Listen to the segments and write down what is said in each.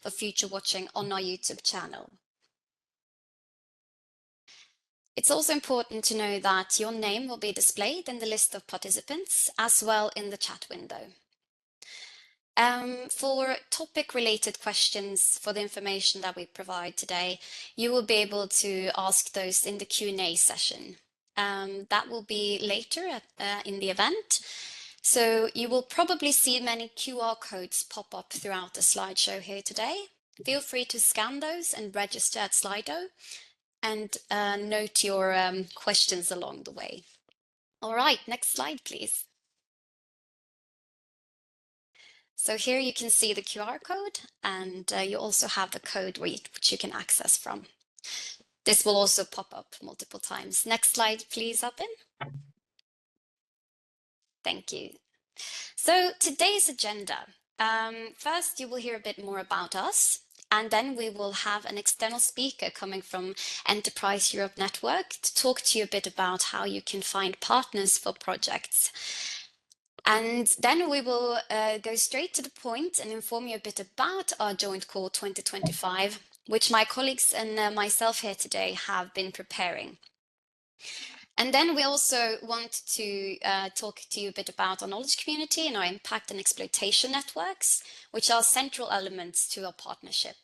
for future watching on our YouTube channel. It's also important to know that your name will be displayed in the list of participants as well in the chat window. For topic-related questions for the information that we provide today, you will be able to ask those in the Q&A session. That will be later in the event. So you will probably see many QR codes pop up throughout the slideshow here today. Feel free to scan those and register at Slido and note your questions along the way. All right, next slide, please. So here you can see the QR code, and you also have the code which you can access from. This will also pop up multiple times. Next slide, please, Alpin. Thank you. So today's agenda. First, you will hear a bit more about us, and then we will have an external speaker coming from Enterprise Europe Network to talk to you a bit about how you can find partners for projects. And then we will go straight to the point and inform you a bit about our joint call 2025, which my colleagues and myself here today have been preparing. And then we also want to talk to you a bit about our knowledge community and our impact and exploitation networks, which are central elements to our partnership.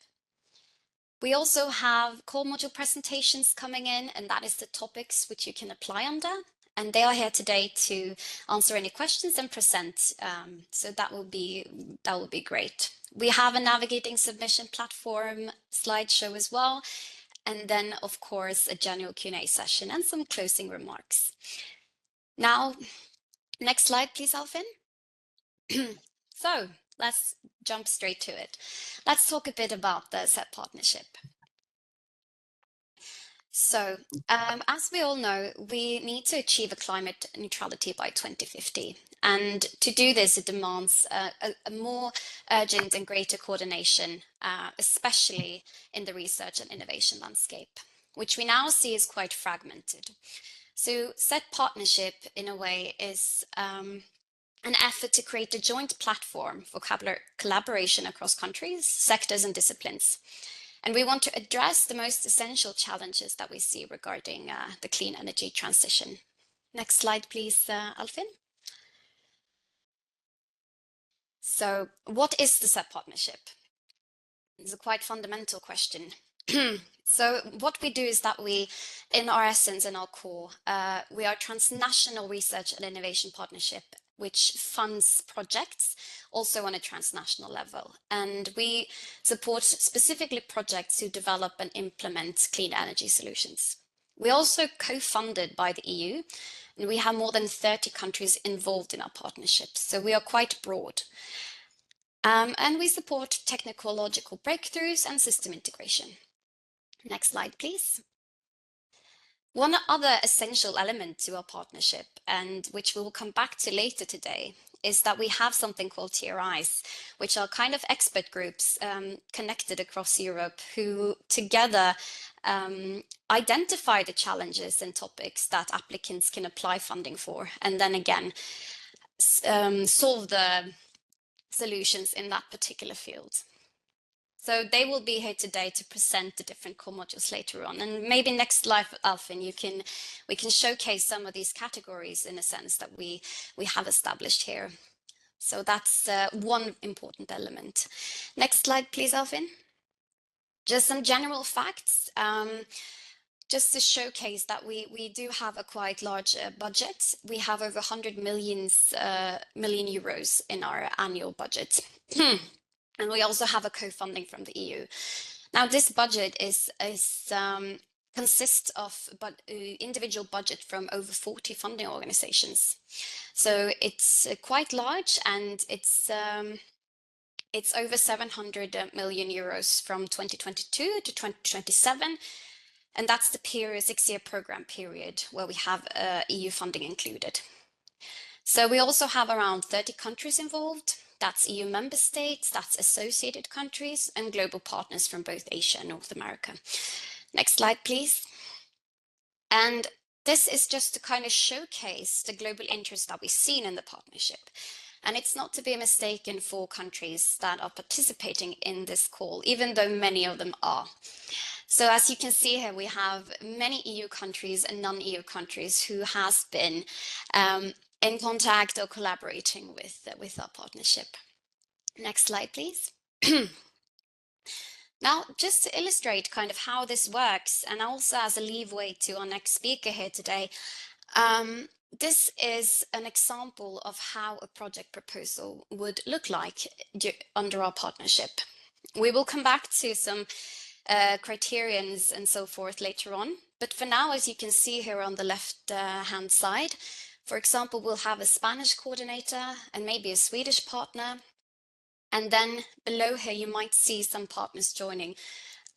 We also have core module presentations coming in, and that is the topics which you can apply under. And they are here today to answer any questions and present. So that will be great. We have a navigating submission platform slideshow as well. And then, of course, a general Q&A session and some closing remarks. Now, next slide, please, Alfin. So let's jump straight to it. Let's talk a bit about the CETPartnership. So, as we all know, we need to achieve a climate neutrality by 2050. And to do this, it demands a more urgent and greater coordination, especially in the research and innovation landscape, which we now see is quite fragmented. So CETPartnership, in a way, is an effort to create a joint platform for collaboration across countries, sectors, and disciplines. And we want to address the most essential challenges that we see regarding the clean energy transition. Next slide, please, Alfin. So what is the CETPartnership? It's a quite fundamental question. So what we do is that we, in our essence, in our core, we are a transnational research and innovation partnership which funds projects also on a transnational level. And we support specifically projects who develop and implement clean energy solutions. We're also co-funded by the EU, and we have more than 30 countries involved in our partnerships, so we are quite broad. And we support technological breakthroughs and system integration. Next slide, please. One other essential element to our partnership, and which we will come back to later today, is that we have something called TRIs, which are kind of expert groups connected across Europe who together identify the challenges and topics that applicants can apply funding for, and then again, solve the solutions in that particular field. So they will be here today to present the different core modules later on. And maybe next slide, Alfin, we can showcase some of these categories in a sense that we have established here. So that's one important element. Next slide, please, Alfin. Just some general facts. Just to showcase that we do have a quite large budget. We have over 100 million euros in our annual budget. And we also have a co-funding from the EU. Now, this budget consists of individual budget from over 40 funding organizations. So it's quite large, and it's over 700 million euros from 2022 to 2027. And that's the period, 6-year program period, where we have EU funding included. So we also have around 30 countries involved. That's EU member states, that's associated countries, and global partners from both Asia and North America. Next slide, please. And this is just to kind of showcase the global interest that we've seen in the partnership. And it's not to be mistaken for countries that are participating in this call, even though many of them are. So as you can see here, we have many EU countries and non-EU countries who has been in contact or collaborating with our partnership. Next slide, please. Now, just to illustrate kind of how this works, and also as a leeway to our next speaker here today, this is an example of how a project proposal would look like under our partnership. We will come back to some criterions and so forth later on, but for now, as you can see here on the left hand side, for example, we'll have a Spanish coordinator and maybe a Swedish partner. And then below here, you might see some partners joining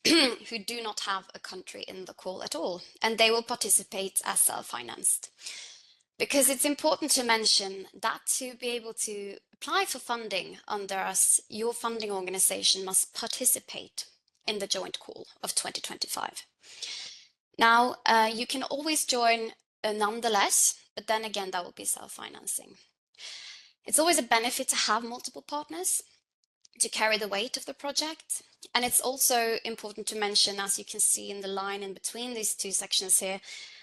who do not have a country in the call at all, and they will participate as self-financed. Because it's important to mention that to be able to apply for funding under us, your funding organization must participate in the joint call of 2025. Now, you can always join nonetheless, but then again, that will be self-financing. It's always a benefit to have multiple partners to carry the weight of the project. And it's also important to mention, as you can see in the line in between these two sections here,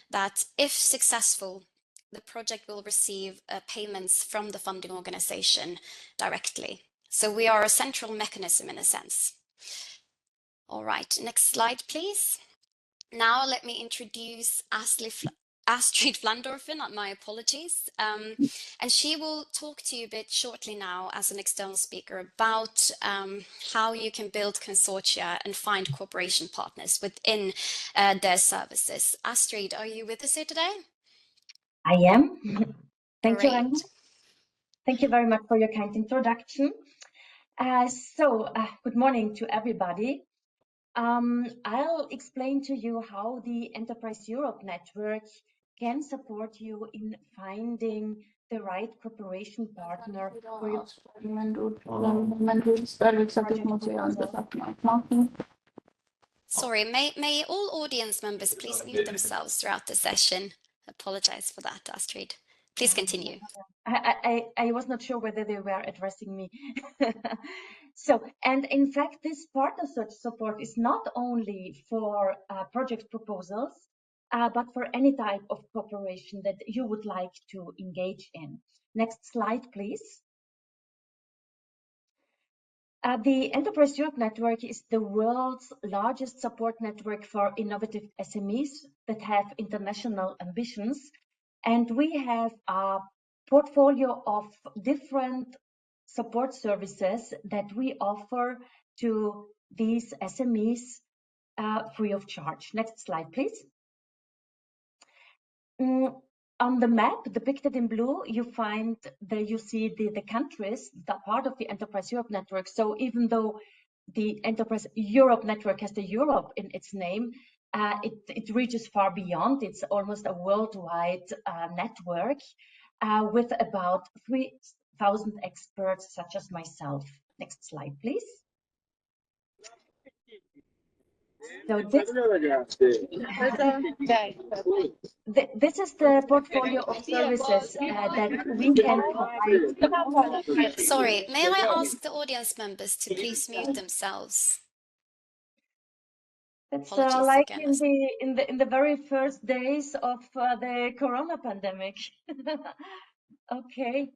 that if successful, the project will receive payments from the funding organization directly. So we are a central mechanism in a sense. All right, next slide, please. Now let me introduce Astrid Flandorfen, my apologies, and she will talk to you a bit shortly now as an external speaker about how you can build consortia and find cooperation partners within their services. Astrid, are you with us here today? I am. Thank you, Great. Anna. Thank you very much for your kind introduction. Good morning to everybody. I'll explain to you how the Enterprise Europe Network can support you in finding the right cooperation partner for your Sorry, may all audience members please mute themselves throughout the session? Apologize for that, Astrid. Please continue. I was not sure whether they were addressing me. And in fact, this partner search support is not only for project proposals, but for any type of cooperation that you would like to engage in. Next slide, please. The Enterprise Europe Network is the world's largest support network for innovative SMEs that have international ambitions. And we have a portfolio of different support services that we offer to these SMEs free of charge. Next slide, please. On the map depicted in blue, you see the countries that are part of the Enterprise Europe Network. So even though the Enterprise Europe Network has the Europe in its name, it reaches far beyond. It's almost a worldwide network with about 3,000 experts such as myself. Next slide, please. So this is the portfolio of services that we can provide. Sorry, may I ask the audience members to please mute themselves? It's like in the very first days of the corona pandemic. Okay.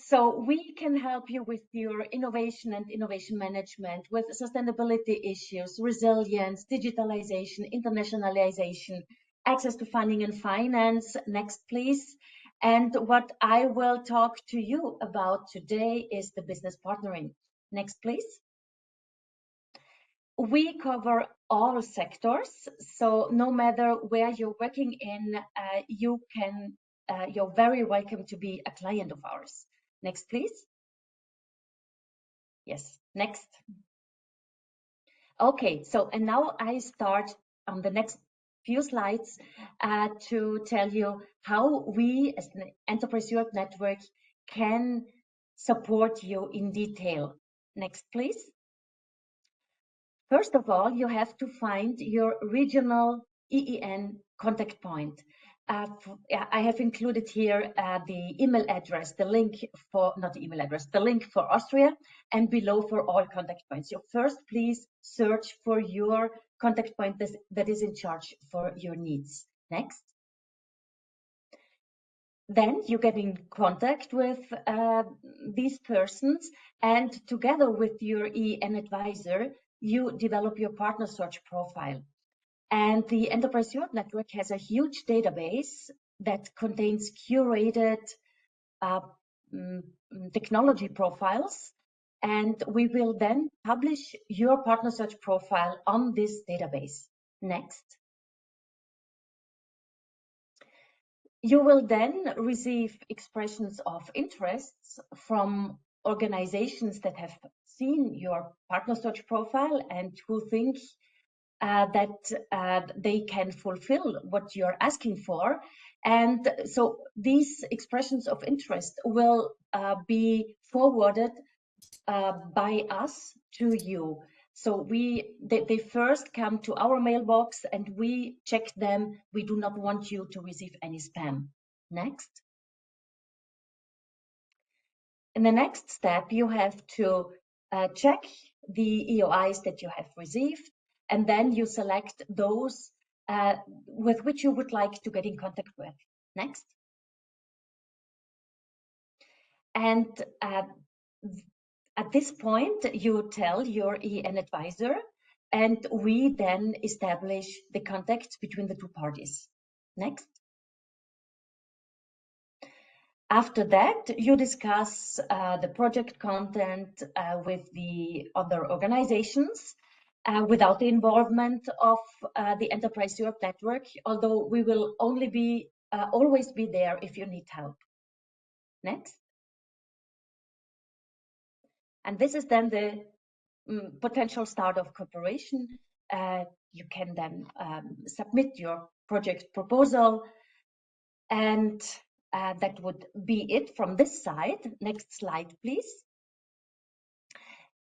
So we can help you with your innovation and innovation management, with sustainability issues, resilience, digitalization, internationalization, access to funding and finance. Next, please. And what I will talk to you about today is the business partnering. Next, please. We cover all sectors, so no matter where you're working in, you're very welcome to be a client of ours. Next, please. Yes, next. Okay, and now I start on the next few slides to tell you how we as an Enterprise Europe Network can support you in detail. Next, please. First of all, you have to find your regional EEN contact point. I have included here the email address, the link for, not the email address, the link for Austria, and below for all contact points. So first, please search for your contact point that is in charge for your needs. Next. Then you get in contact with these persons, and together with your EN advisor, you develop your partner search profile. And the Enterprise Europe Network has a huge database that contains curated technology profiles, and we will then publish your partner search profile on this database. Next. You will then receive expressions of interests from organizations that have seen your partner search profile and who think that they can fulfill what you're asking for. And so these expressions of interest will be forwarded by us to you. So they first come to our mailbox and we check them. We do not want you to receive any spam. Next. In the next step, you have to check the EOIs that you have received, and then you select those with which you would like to get in contact with. Next. And at this point, you tell your EN advisor, and we then establish the contact between the two parties. Next. After that, you discuss the project content with the other organizations without the involvement of the Enterprise Europe Network, although we will only be always be there if you need help. Next. And this is then the potential start of cooperation. You can then submit your project proposal, and that would be it from this side. Next slide, please.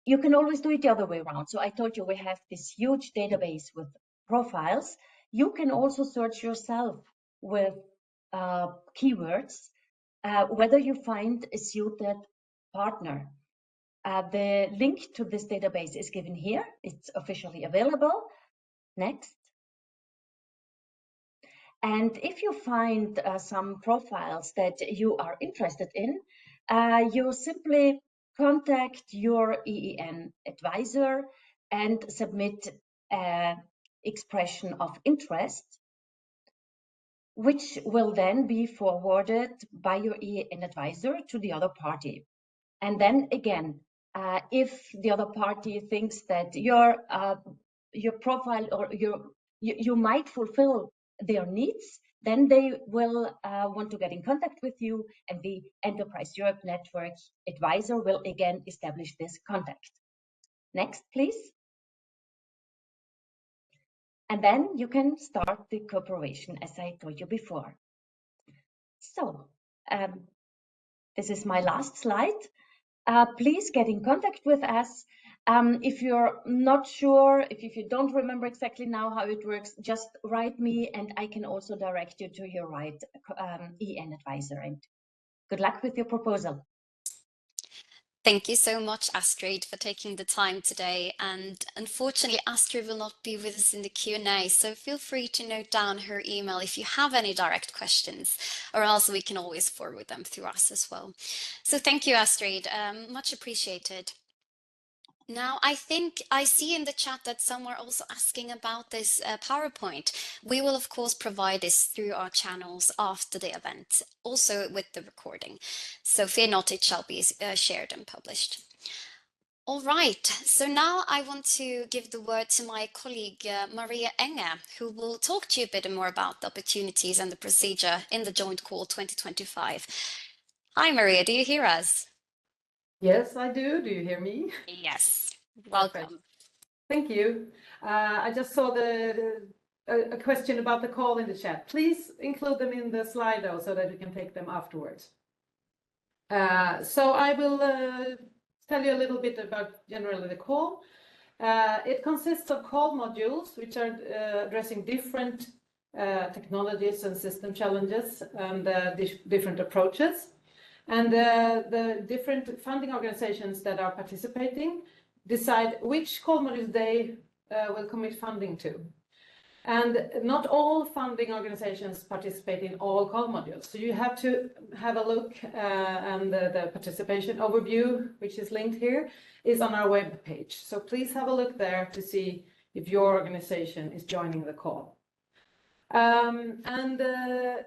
You can always do it the other way around. So I told you we have this huge database with profiles. You can also search yourself with keywords, whether you find a suited partner. The link to this database is given here. It's officially available. Next. And if you find some profiles that you are interested in, you simply contact your EEN advisor and submit an expression of interest, which will then be forwarded by your EEN advisor to the other party. And then again, if the other party thinks that your profile or you might fulfill their needs, then they will want to get in contact with you, and the Enterprise Europe Network advisor will again establish this contact. Next, please. And then you can start the cooperation, as I told you before. So this is my last slide. Please get in contact with us. If you're not sure, if you don't remember exactly now how it works, just write me and I can also direct you to your right EN advisor. And good luck with your proposal. Thank you so much, Astrid, for taking the time today. And unfortunately, Astrid will not be with us in the Q&A, so feel free to note down her email if you have any direct questions, or else we can always forward them through us as well. So thank you, Astrid. Much appreciated. Now, I think I see in the chat that some are also asking about this PowerPoint. We will, of course, provide this through our channels after the event, also with the recording. So fear not, it shall be shared and published. All right, so now I want to give the word to my colleague Maria Enge, who will talk to you a bit more about the opportunities and the procedure in the Joint Call 2025. Hi, Maria, do you hear us? Yes, I do. Do you hear me? Yes, welcome. Perfect. Thank you. I just saw a question about the call in the chat. Please include them in the Slido so that we can take them afterwards. So I will tell you a little bit about generally the call. It consists of call modules which are addressing different technologies and system challenges and different approaches. And the different funding organizations that are participating decide which call modules they will commit funding to. And not all funding organizations participate in all call modules. So you have to have a look, and the participation overview, which is linked here, is on our web page. So please have a look there to see if your organization is joining the call. The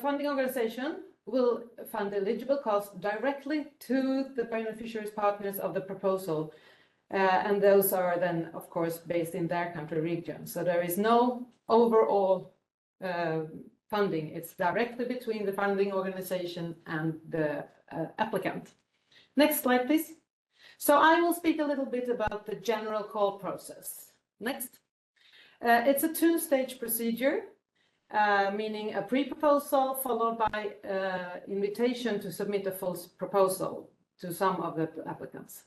funding organization will fund eligible costs directly to the beneficiaries partners of the proposal. And those are then, of course, based in their country region. So there is no overall funding. It's directly between the funding organization and the applicant. Next slide, please. So I will speak a little bit about the general call process. Next. It's a two-stage procedure, meaning a pre-proposal followed by invitation to submit a full proposal to some of the applicants.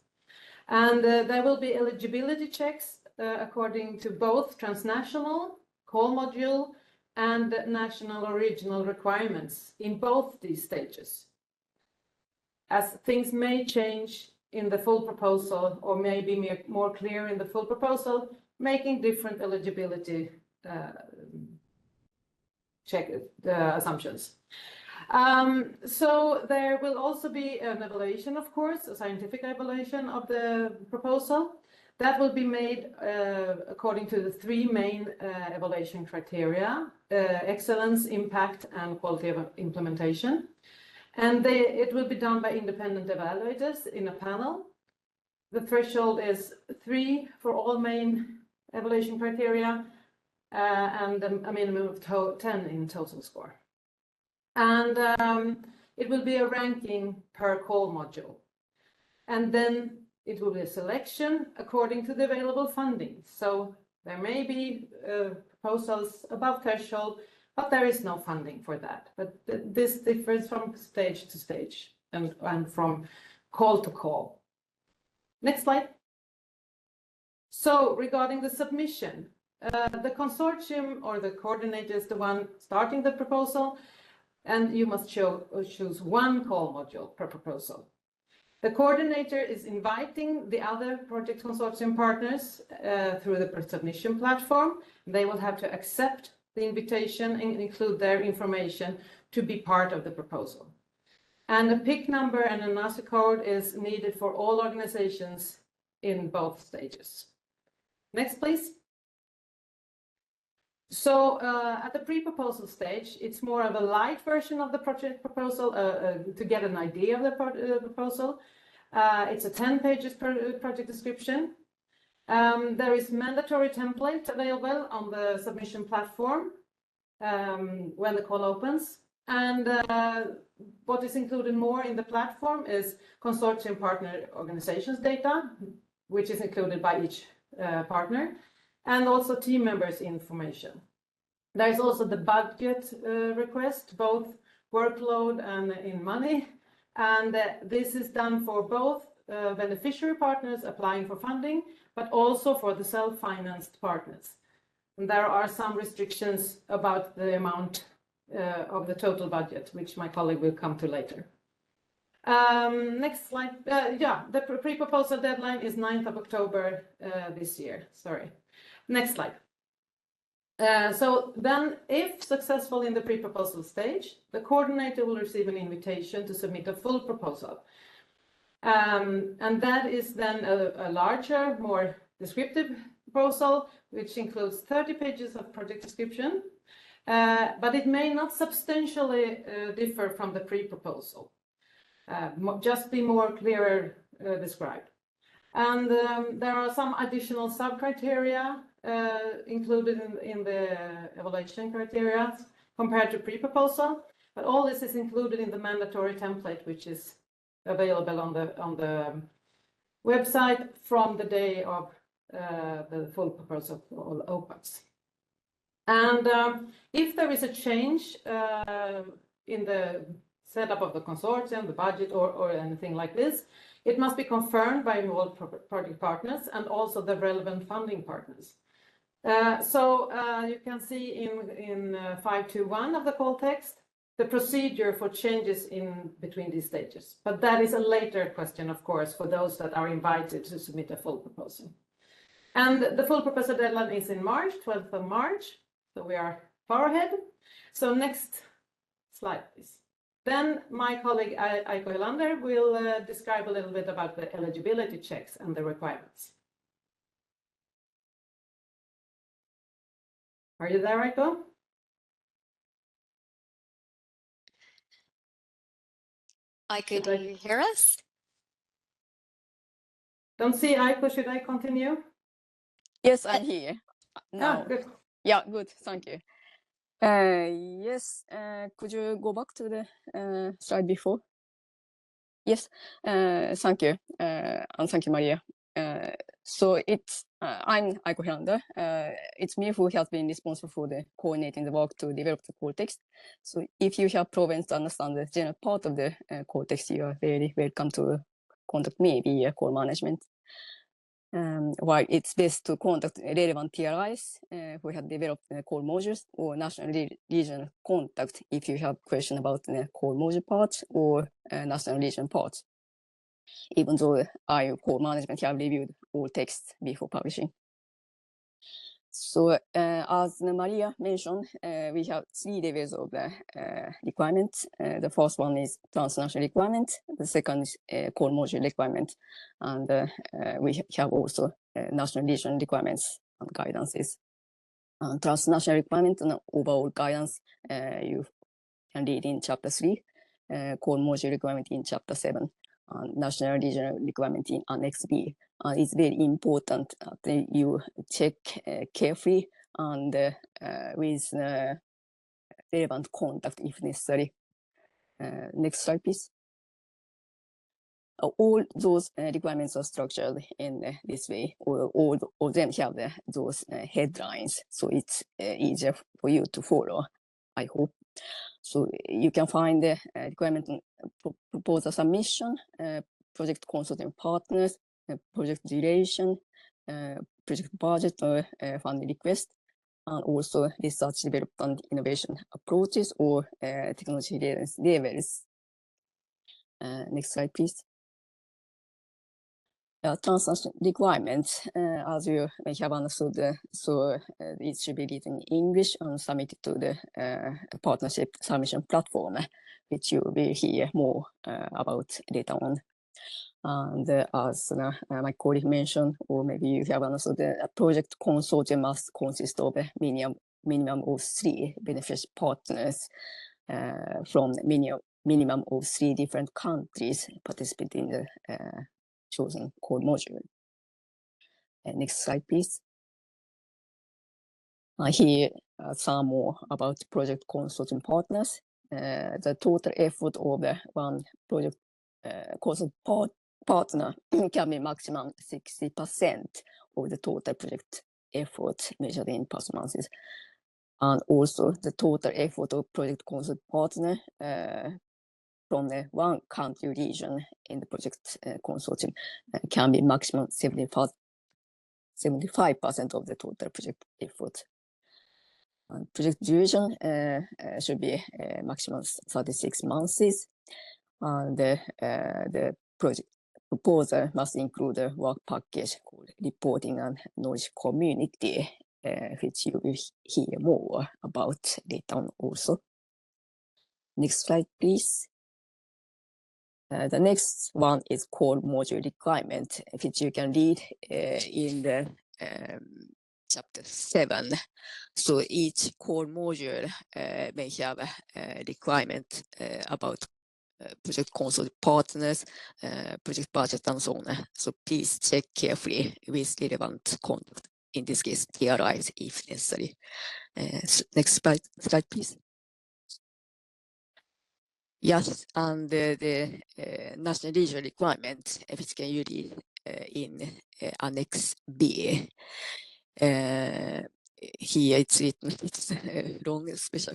And there will be eligibility checks according to both transnational, call module, and national or regional requirements in both these stages. As things may change in the full proposal or may be more clear in the full proposal, making different eligibility check assumptions. So there will also be an evaluation, of course, a scientific evaluation of the proposal. That will be made according to the three main evaluation criteria: excellence, impact, and quality of implementation. And it will be done by independent evaluators in a panel. The threshold is 3 for all main evaluation criteria, and a minimum of 10 in total score. And it will be a ranking per call module. And then it will be a selection according to the available funding. So there may be proposals above threshold, but there is no funding for that. But this differs from stage to stage and from call to call. Next slide. So regarding the submission, the consortium or the coordinator is the one starting the proposal, and you must choose one call module per proposal. The coordinator is inviting the other project consortium partners through the submission platform. They will have to accept the invitation and include their information to be part of the proposal. And a PIC number and a NASA code is needed for all organizations in both stages. Next, please. So at the pre-proposal stage, it's more of a light version of the project proposal to get an idea of the proposal. It's a 10 pages per project description. There is mandatory template available on the submission platform when the call opens. And what is included more in the platform is consortium partner organizations data, which is included by each partner, and also team members information. There is also the budget request, both workload and in money. And this is done for both beneficiary partners applying for funding, but also for the self-financed partners. And there are some restrictions about the amount of the total budget, which my colleague will come to later. Next slide. The pre-proposal deadline is 9th of October this year. Sorry. Next slide. So then, if successful in the pre-proposal stage, the coordinator will receive an invitation to submit a full proposal. And that is then a larger, more descriptive proposal, which includes 30 pages of project description, but it may not substantially differ from the pre-proposal, just be more clearer described. And there are some additional sub-criteria included in the evaluation criteria compared to pre-proposal, but all this is included in the mandatory template, which is available on the website from the day of the full proposal opens. And if there is a change in the setup of the consortium, the budget, or anything like this, it must be confirmed by involved project partners and also the relevant funding partners. You can see in 521 of the call text the procedure for changes in between these stages. But that is a later question, of course, for those that are invited to submit a full proposal. And the full proposal deadline is in March, 12th of March. So we are far ahead. So next slide, please. Then my colleague Aiko Helander will describe a little bit about the eligibility checks and the requirements. Are you there, Aiko? Aiko, do you hear us? Don't see Aiko. Should I continue? Yes, I'm here. No. Good. Yeah, good. Thank you. Yes, could you go back to the slide before? Yes, thank you. And thank you, Maria. So I'm Aiko Helander. It's me who has been responsible for the coordinating the work to develop the core text. So if you have problems to understand the general part of the core text, you are very welcome to contact me via core management. While it's best to contact relevant TRIs who have developed core modules or national regional contact if you have questions about the core module parts or national region parts, even though I core management have reviewed all texts before publishing. So as Maria mentioned, we have 3 levels of the requirements. The first one is transnational requirement. The second is core module requirement. And we have also national regional requirements and guidances. Transnational requirement and overall guidance you can read in chapter 3, core module requirement in chapter 7, and national regional requirement in Annex B. It's very important that you check carefully and with relevant contact if necessary. Next slide, please. All those requirements are structured in this way. All of them have those headlines, so it's easier for you to follow, I hope. So you can find the requirement proposal submission, project consulting partners, project duration, project budget or funding request, and also research development innovation approaches or technology levels. Next slide, please. Transnational requirements, as you may have understood, so it should be written in English and submitted to the partnership submission platform, which you will hear more about later on. And as my colleague mentioned, or maybe you have understood, the project consortium must consist of a minimum of 3 beneficial partners from minimum of 3 different countries participating in the chosen core module. Next slide, please. Here some more about project consortium partners. The total effort of the one project consortium partner can be maximum 60% of the total project effort measured in performances. And also the total effort of project consortium partner from the one country region in the project consortium can be maximum 75% of the total project effort. And project duration should be maximum 36 months. And the project proposal must include a work package called reporting and knowledge community, which you will hear more about later on also. Next slide, please. The next one is core module requirement, which you can read in the chapter 7. So each core module may have a requirement about project consult partners, project budget, and so on. So please check carefully with relevant contact, in this case, TRIs if necessary. Next slide, please. Yes, and the national regional requirement, which can you read in Annex B. Here it's written, it's long, special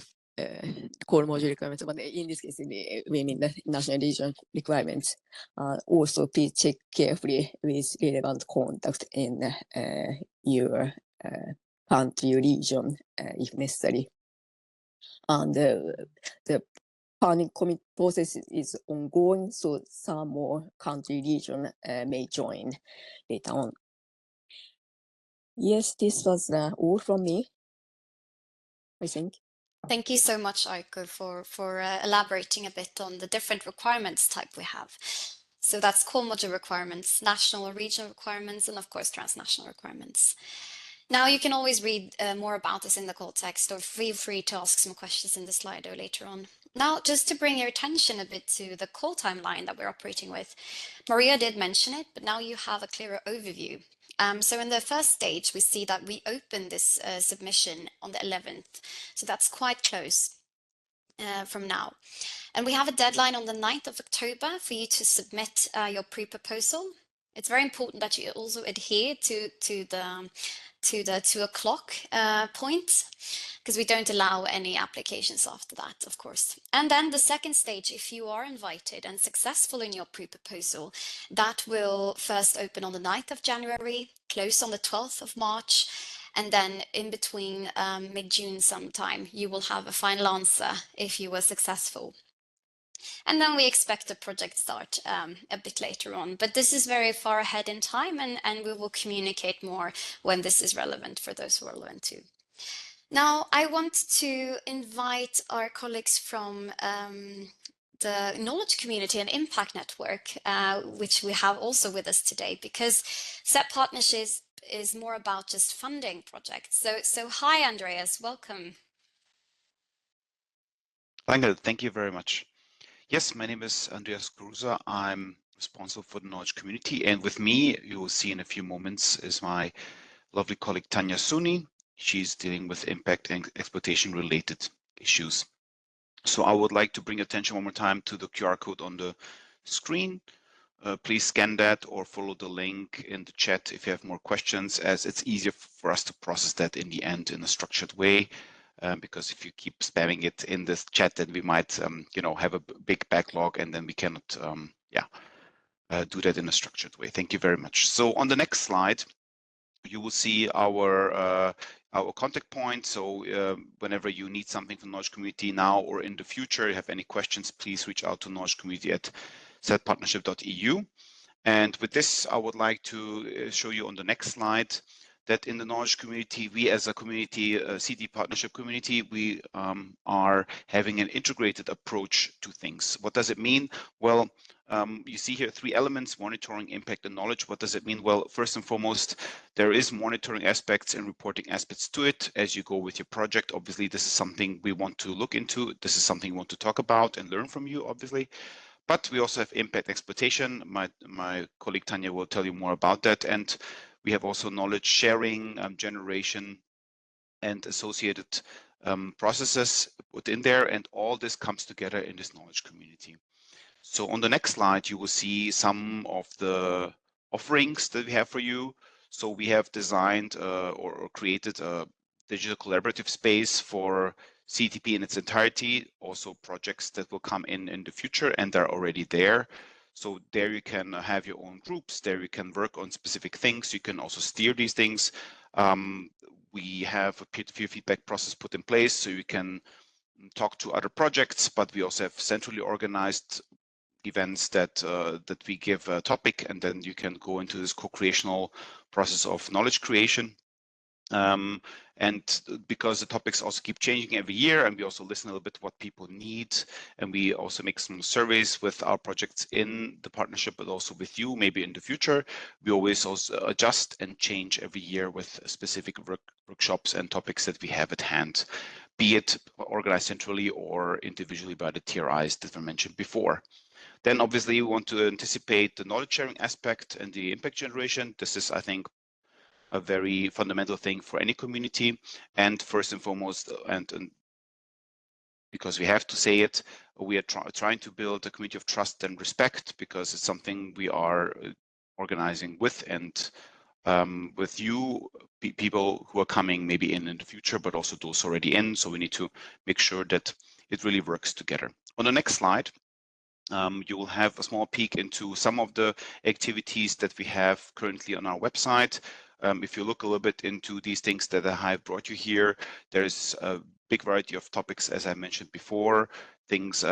core module requirements, but in this case, we mean the national regional requirements. Also, please check carefully with relevant contact in your country region if necessary. And the planning committee process is ongoing, so some more country region may join later on. Yes, this was all from me, I think. Thank you so much, Aiko, for elaborating a bit on the different requirements type we have. So that's core module requirements, national or regional requirements, and of course transnational requirements. Now you can always read more about this in the call text, or feel free to ask some questions in the Slido later on. Now, just to bring your attention a bit to the call timeline that we're operating with, Maria did mention it, but now you have a clearer overview. So in the first stage, we see that we opened this submission on the 11th. So that's quite close from now. And we have a deadline on the 9th of October for you to submit your pre-proposal. It's very important that you also adhere to the 2 o'clock point, because we don't allow any applications after that, of course. And then the second stage, if you are invited and successful in your pre-proposal, that will first open on the 9th of January, close on the 12th of March, and then in between mid-June sometime, you will have a final answer if you were successful. And then we expect the project start a bit later on. But this is very far ahead in time, and we will communicate more when this is relevant for those who are relevant too. Now, I want to invite our colleagues from the knowledge community and impact network, which we have also with us today, because CETPartnership is more about just funding projects. So hi, Andreas, welcome. Thank you very much. Yes, my name is Andreas Gruser. I'm responsible for the knowledge community, and with me, you will see in a few moments, is my lovely colleague Tanya Suni. She's dealing with impact and exploitation related issues. So I would like to bring attention one more time to the QR code on the screen. Please scan that or follow the link in the chat if you have more questions, as it's easier for us to process that in the end in a structured way. Because if you keep spamming it in this chat, then we might, have a big backlog, and then we cannot, do that in a structured way. Thank you very much. So on the next slide, you will see our contact point. So whenever you need something from knowledge community now or in the future, you have any questions, please reach out to knowledge community at CETPartnership.eu. And with this, I would like to show you on the next slide that in the knowledge community, we as a community, CETPartnership community, we are having an integrated approach to things. What does it mean? Well, you see here 3 elements: monitoring, impact, and knowledge. What does it mean? Well, first and foremost, there is monitoring aspects and reporting aspects to it as you go with your project. Obviously, this is something we want to look into. This is something we want to talk about and learn from you, obviously. But we also have impact exploitation. My colleague Tanya will tell you more about that. And we have also knowledge sharing, generation, and associated processes put in there. And all this comes together in this knowledge community. So on the next slide, you will see some of the offerings that we have for you. So we have designed or created a digital collaborative space for CETP in its entirety, also projects that will come in the future, and they're already there. So there you can have your own groups, there you can work on specific things, you can also steer these things. We have a peer-to-peer feedback process put in place, so you can talk to other projects, but we also have centrally organized events that we give a topic, and then you can go into this co-creational process of knowledge creation. And because the topics also keep changing every year, and we also listen a little bit what people need, and we also make some surveys with our projects in the partnership, but also with you maybe in the future, we always also adjust and change every year with specific workshops and topics that we have at hand, be it organized centrally or individually by the TRIs that were mentioned before. Then obviously we want to anticipate the knowledge sharing aspect and the impact generation. This is, I think, a very fundamental thing for any community. And first and foremost, and because we have to say it, we are trying to build a community of trust and respect, because it's something we are organizing with and with you, people who are coming maybe in the future, but also those already in. So we need to make sure that it really works together. On the next slide, you will have a small peek into some of the activities that we have currently on our website. If you look a little bit into these things that I have brought you here, there's a big variety of topics, as I mentioned before, things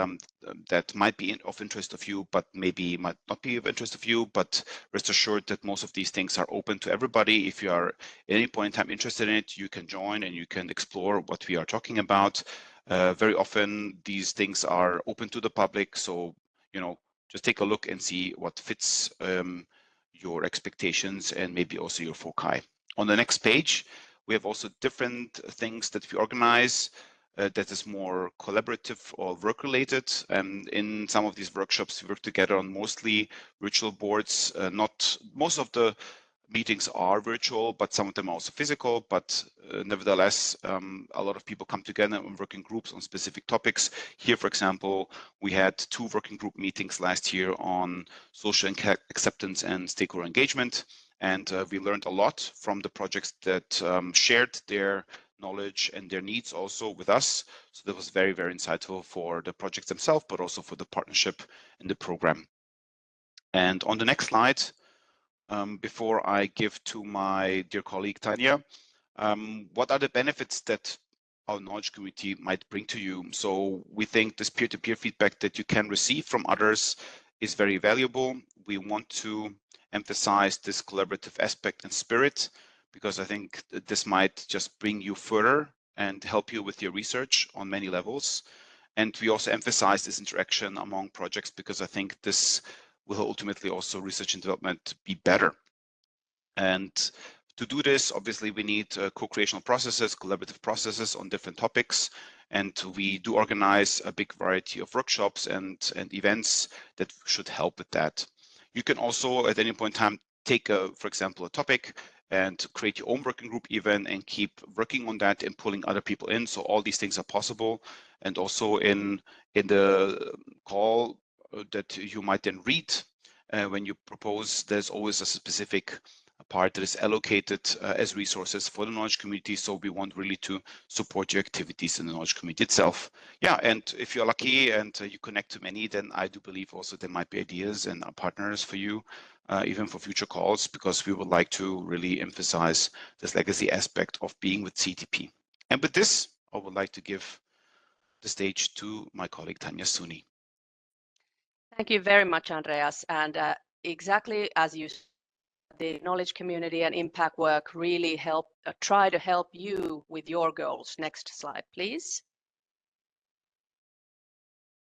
that might be of interest of you, but maybe might not be of interest of you, but rest assured that most of these things are open to everybody. If you are at any point in time interested in it, you can join and you can explore what we are talking about. Very often these things are open to the public, so just take a look and see what fits your expectations and maybe also your foci. On the next page, we have also different things that we organize that is more collaborative or work-related. In some of these workshops, we work together on mostly virtual boards. Not most of the meetings are virtual, but some of them are also physical. But nevertheless, a lot of people come together and work in groups on specific topics. Here, for example, we had 2 working group meetings last year on social acceptance and stakeholder engagement. And we learned a lot from the projects that shared their knowledge and their needs also with us. So that was very, very insightful for the projects themselves, but also for the partnership in the program. And on the next slide, before I give to my dear colleague Tanya, what are the benefits that our knowledge community might bring to you? So we think this peer-to-peer feedback that you can receive from others is very valuable. We want to emphasize this collaborative aspect and spirit, because I think that this might just bring you further and help you with your research on many levels. And we also emphasize this interaction among projects, because I think this will ultimately also research and development be better. And to do this, obviously, we need co-creational processes, collaborative processes on different topics. And we do organize a big variety of workshops and events that should help with that. You can also, at any point in time, take, for example, a topic and create your own working group even and keep working on that and pulling other people in. So all these things are possible. And also in the call that you might then read when you propose, there's always a specific part that is allocated as resources for the knowledge community. So we want really to support your activities in the knowledge community itself. Yeah, and if you're lucky and you connect to many, then I do believe also there might be ideas and partners for you, even for future calls, because we would like to really emphasize this legacy aspect of being with CETP. And with this, I would like to give the stage to my colleague Tanya Suni. Thank you very much, Andreas. And exactly as you said, the knowledge community and impact work really try to help you with your goals. Next slide, please.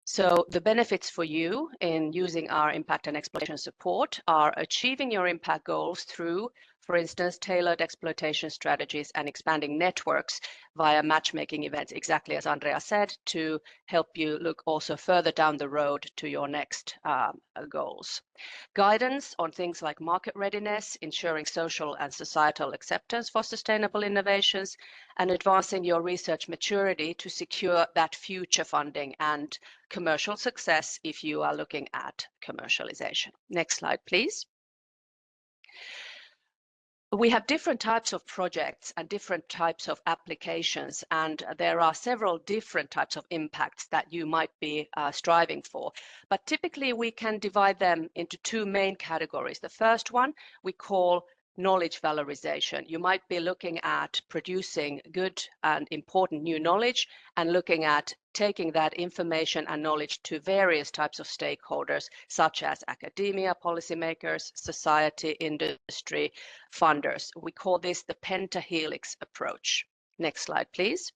So the benefits for you in using our impact and exploitation support are achieving your impact goals through, for instance, tailored exploitation strategies and expanding networks via matchmaking events, exactly as Andrea said, to help you look also further down the road to your next goals. Guidance on things like market readiness, ensuring social and societal acceptance for sustainable innovations, and advancing your research maturity to secure that future funding and commercial success if you are looking at commercialization. Next slide, please. We have different types of projects and different types of applications, and there are several different types of impacts that you might be striving for. But typically we can divide them into 2 main categories. The first one we call knowledge valorization. You might be looking at producing good and important new knowledge and looking at taking that information and knowledge to various types of stakeholders, such as academia, policymakers, society, industry, funders. We call this the pentahelix approach. Next slide, please.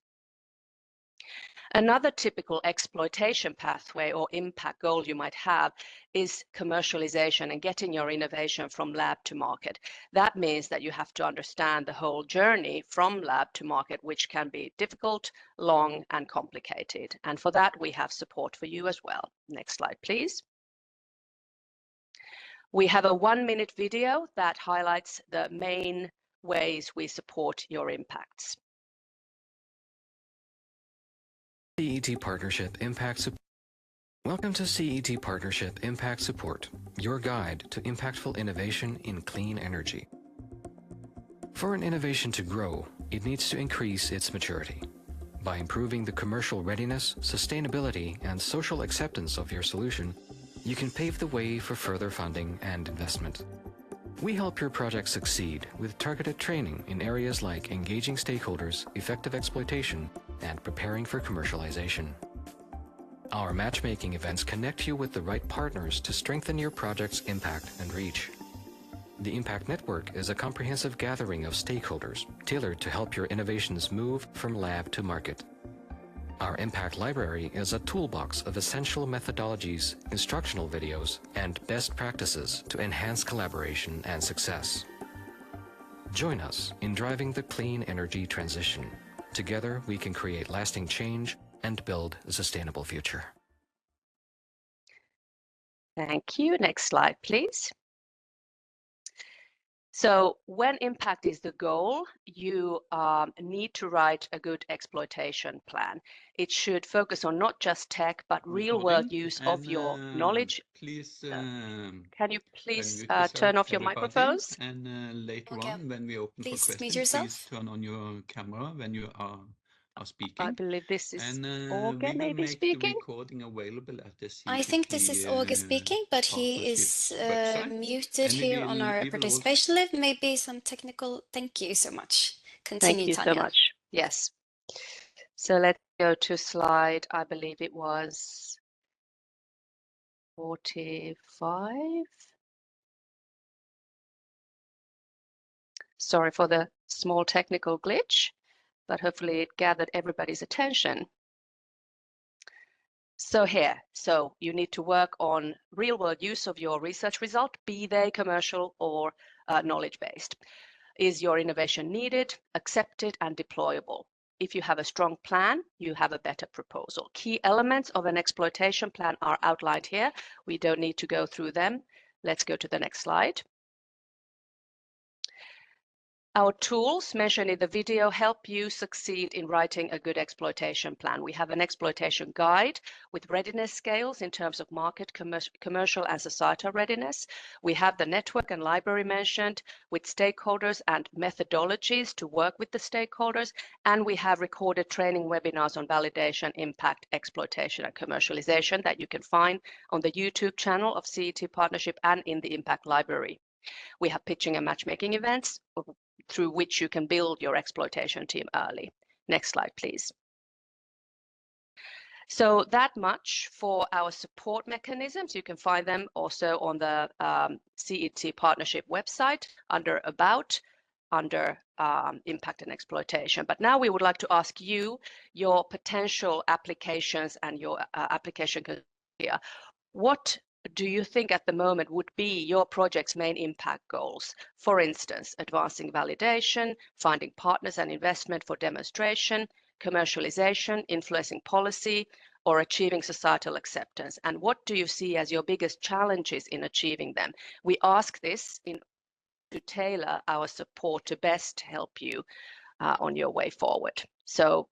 Another typical exploitation pathway or impact goal you might have is commercialization and getting your innovation from lab to market. That means that you have to understand the whole journey from lab to market, which can be difficult, long, and complicated. And for that, we have support for you as well. Next slide, please. We have a 1-minute video that highlights the main ways we support your impacts. CET Partnership Impact Support. Welcome to CET Partnership Impact Support, your guide to impactful innovation in clean energy. For an innovation to grow, it needs to increase its maturity. By improving the commercial readiness, sustainability, and social acceptance of your solution, you can pave the way for further funding and investment. We help your project succeed with targeted training in areas like engaging stakeholders, effective exploitation, and preparing for commercialization. Our matchmaking events connect you with the right partners to strengthen your project's impact and reach. The Impact Network is a comprehensive gathering of stakeholders tailored to help your innovations move from lab to market. Our Impact Library is a toolbox of essential methodologies, instructional videos, and best practices to enhance collaboration and success. Join us in driving the clean energy transition. Together, we can create lasting change and build a sustainable future. Thank you. Next slide, please. So when impact is the goal, you need to write a good exploitation plan. It should focus on not just tech, but real-world use of your knowledge. Please, can you please unmute turn off your everybody, microphones? And later Okay. on, when we open Please for mute questions, yourself. please turn on your camera when you are speaking. I believe this is And Åge we will maybe make speaking. the recording available at the I think this is Åge speaking, but he is website. muted And here on our we will participation list. Maybe some technical. Thank you so much. Continue, Thank you Tanya. so much. Yes. So let's go to slide, I believe it was 45. Sorry for the small technical glitch, but hopefully it gathered everybody's attention. So here, so you need to work on real-world use of your research result, be they commercial or knowledge-based. Is your innovation needed, accepted, and deployable? If you have a strong plan, you have a better proposal. Key elements of an exploitation plan are outlined here. We don't need to go through them. Let's go to the next slide. Our tools mentioned in the video help you succeed in writing a good exploitation plan. We have an exploitation guide with readiness scales in terms of market, commercial and societal readiness. We have the network and library mentioned with stakeholders and methodologies to work with the stakeholders. And we have recorded training webinars on validation, impact, exploitation and commercialization that you can find on the YouTube channel of CET Partnership and in the Impact Library. We have pitching and matchmaking events through which you can build your exploitation team early. Next slide, please. So that much for our support mechanisms. You can find them also on the CET Partnership website under About, under Impact and Exploitation. But now we would like to ask you your potential applications and your application criteria. What do you think at the moment would be your project's main impact goals? For instance, advancing validation, finding partners and investment for demonstration, commercialization, influencing policy, or achieving societal acceptance? And what do you see as your biggest challenges in achieving them? We ask this to tailor our support to best help you on your way forward. So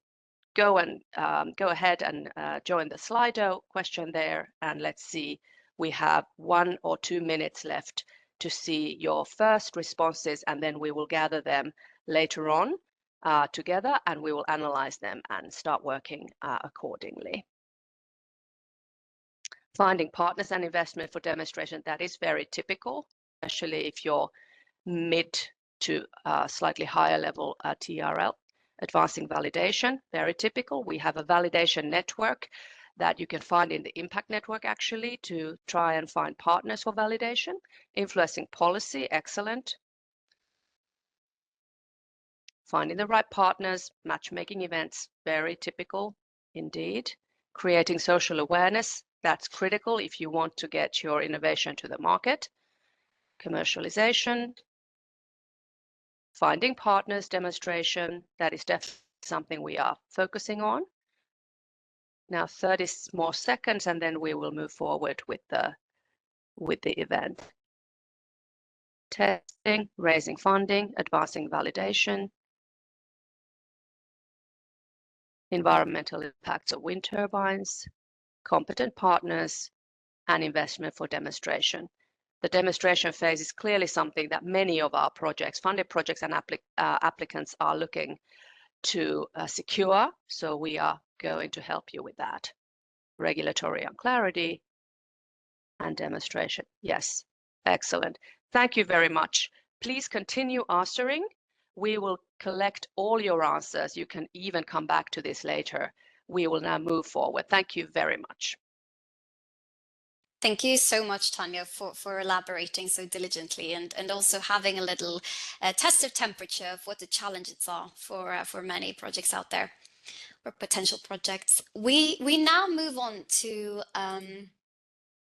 go ahead and join the Slido question there, and let's see. We have 1 or 2 minutes left to see your first responses, and then we will gather them later on together, and we will analyze them and start working accordingly. Finding partners and investment for demonstration, that is very typical, especially if you're mid to slightly higher level TRL. Advancing validation, very typical. We have a validation network that you can find in the Impact Network actually to try and find partners for validation. Influencing policy, excellent. Finding the right partners, matchmaking events, very typical indeed. Creating social awareness, that's critical if you want to get your innovation to the market. Commercialization. Finding partners, demonstration, that is definitely something we are focusing on. Now 30 more seconds, and then we will move forward with the event. Testing, raising funding, advancing validation, environmental impacts of wind turbines, competent partners, and investment for demonstration. The demonstration phase is clearly something that many of our projects, funded projects and applicants are looking to secure. So we are going to help you with that. Regulatory and clarity and demonstration. Yes, excellent. Thank you very much. Please continue answering. We will collect all your answers. You can even come back to this later. We will now move forward. Thank you very much. Thank you so much, Tanya, for elaborating so diligently and also having a little test of temperature of what the challenges are for many projects out there, or potential projects. We now move on to,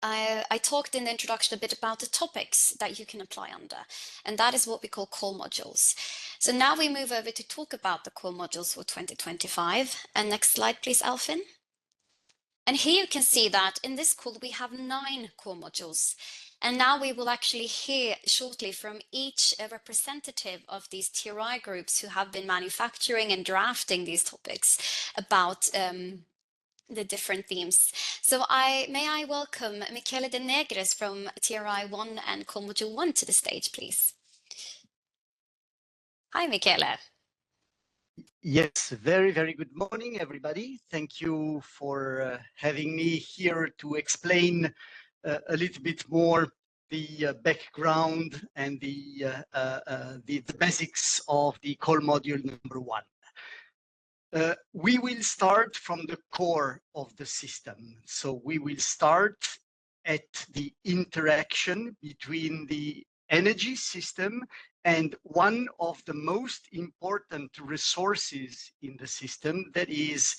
I talked in the introduction a bit about the topics that you can apply under, and that is what we call core modules. So now we move over to talk about the core modules for 2025. And next slide, please, Alfin. And here you can see that in this call we have 9 core modules. And now we will actually hear shortly from each representative of these TRI groups who have been manufacturing and drafting these topics about the different themes. So may I welcome Michele De Negres from TRI 1 and core module 1 to the stage, please. Hi, Michele. Yes, very, very good morning, everybody. Thank you for having me here to explain a little bit more the background and the basics of the core module number 1. We will start from the core of the system. So we will start at the interaction between the energy system and one of the most important resources in the system, that is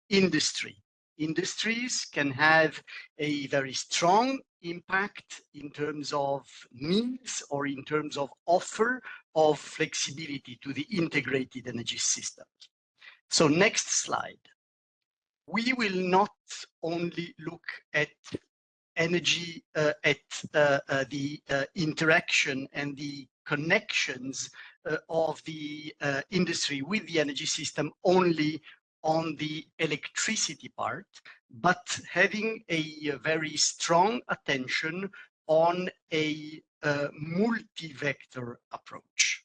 industry. Industries can have a very strong impact in terms of needs or in terms of offer of flexibility to the integrated energy system. So next slide. We will not only look at energy, the interaction and the connections of the industry with the energy system only on the electricity part, but having a very strong attention on a multi-vector approach.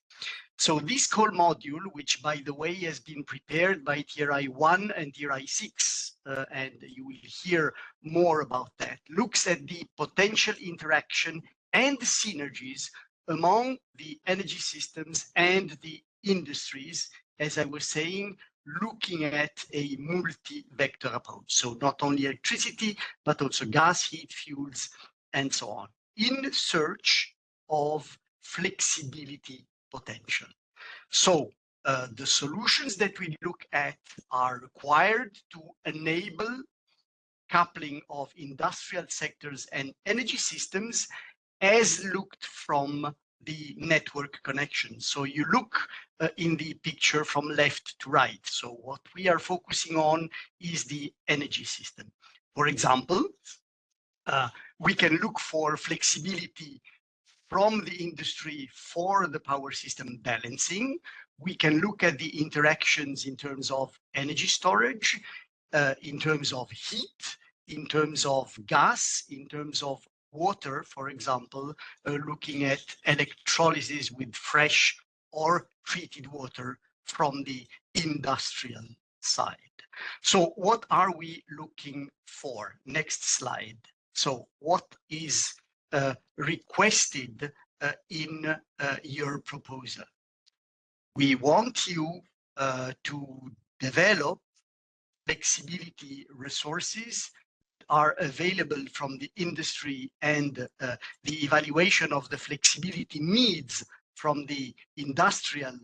So this core module, which by the way has been prepared by TRI 1 and TRI 6, and you will hear more about that, looks at the potential interaction and synergies among the energy systems and the industries, as I was saying, looking at a multi-vector approach. So not only electricity, but also gas, heat, fuels, and so on, in search of flexibility potential. So the solutions that we look at are required to enable coupling of industrial sectors and energy systems as looked from the network connection. So you look in the picture from left to right. So what we are focusing on is the energy system. For example, we can look for flexibility from the industry for the power system balancing. We can look at the interactions in terms of energy storage, in terms of heat, in terms of gas, in terms of water, for example, looking at electrolysis with fresh or treated water from the industrial side. So what are we looking for? Next slide. So what is requested in your proposal? We want you to develop flexibility resources are available from the industry and the evaluation of the flexibility needs from the industrial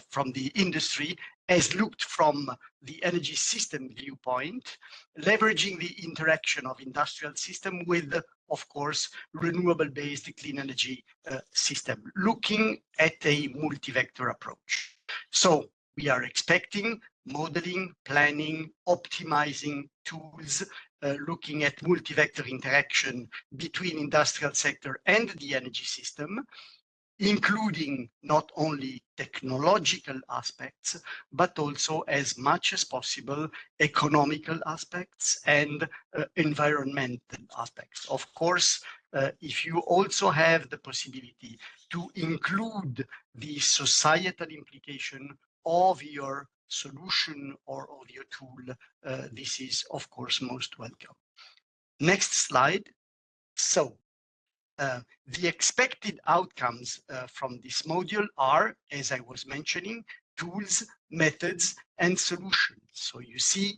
from the industry as looked from the energy system viewpoint, leveraging the interaction of industrial system with, of course, renewable-based clean energy system, looking at a multi-vector approach. So we are expecting modeling, planning, optimizing tools, looking at multi-vector interaction between industrial sector and the energy system, including not only technological aspects, but also as much as possible economical aspects and environmental aspects. Of course, if you also have the possibility to include the societal implication of your solution or of your tool, this is of course most welcome. Next slide. So The expected outcomes from this module are, as I was mentioning, tools, methods, and solutions. So you see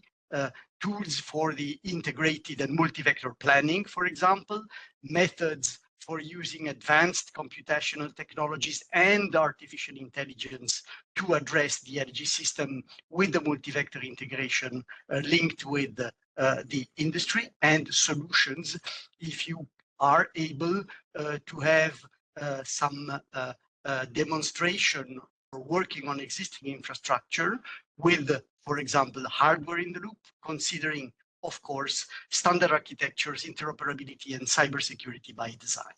tools for the integrated and multi-vector planning, for example, methods for using advanced computational technologies and artificial intelligence to address the energy system with the multi-vector integration linked with the industry, and solutions if you are able to have some demonstration or working on existing infrastructure with, for example, hardware in the loop, considering, of course, standard architectures, interoperability, and cybersecurity by design.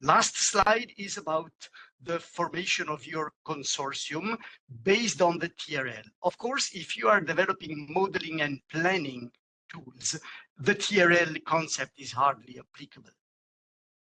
Last slide is about the formation of your consortium based on the TRL. Of course, if you are developing modeling and planning tools, the TRL concept is hardly applicable.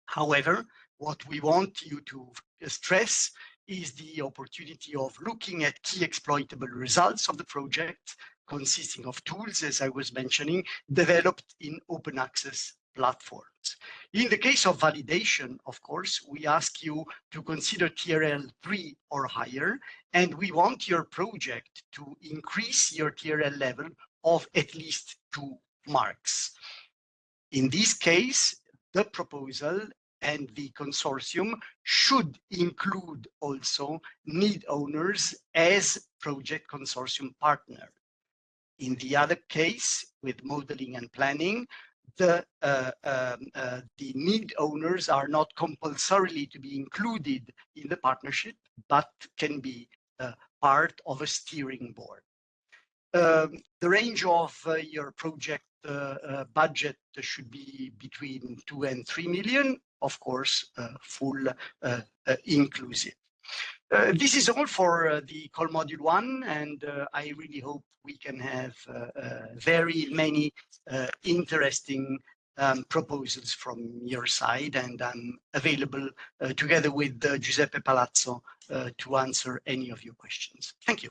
However, what we want you to stress is the opportunity of looking at key exploitable results of the project, consisting of tools, as I was mentioning, developed in open access platforms. In the case of validation, of course, we ask you to consider TRL 3 or higher, and we want your project to increase your TRL level of at least 2 marks. In this case, the proposal and the consortium should include also need owners as project consortium partner. In the other case, with modeling and planning, the need owners are not compulsorily to be included in the partnership, but can be part of a steering board. The range of your project budget should be between 2 and 3 million, of course, full inclusive. This is all for the call module 1, and I really hope we can have very many interesting proposals from your side, and I'm available together with Giuseppe Palazzo to answer any of your questions. Thank you.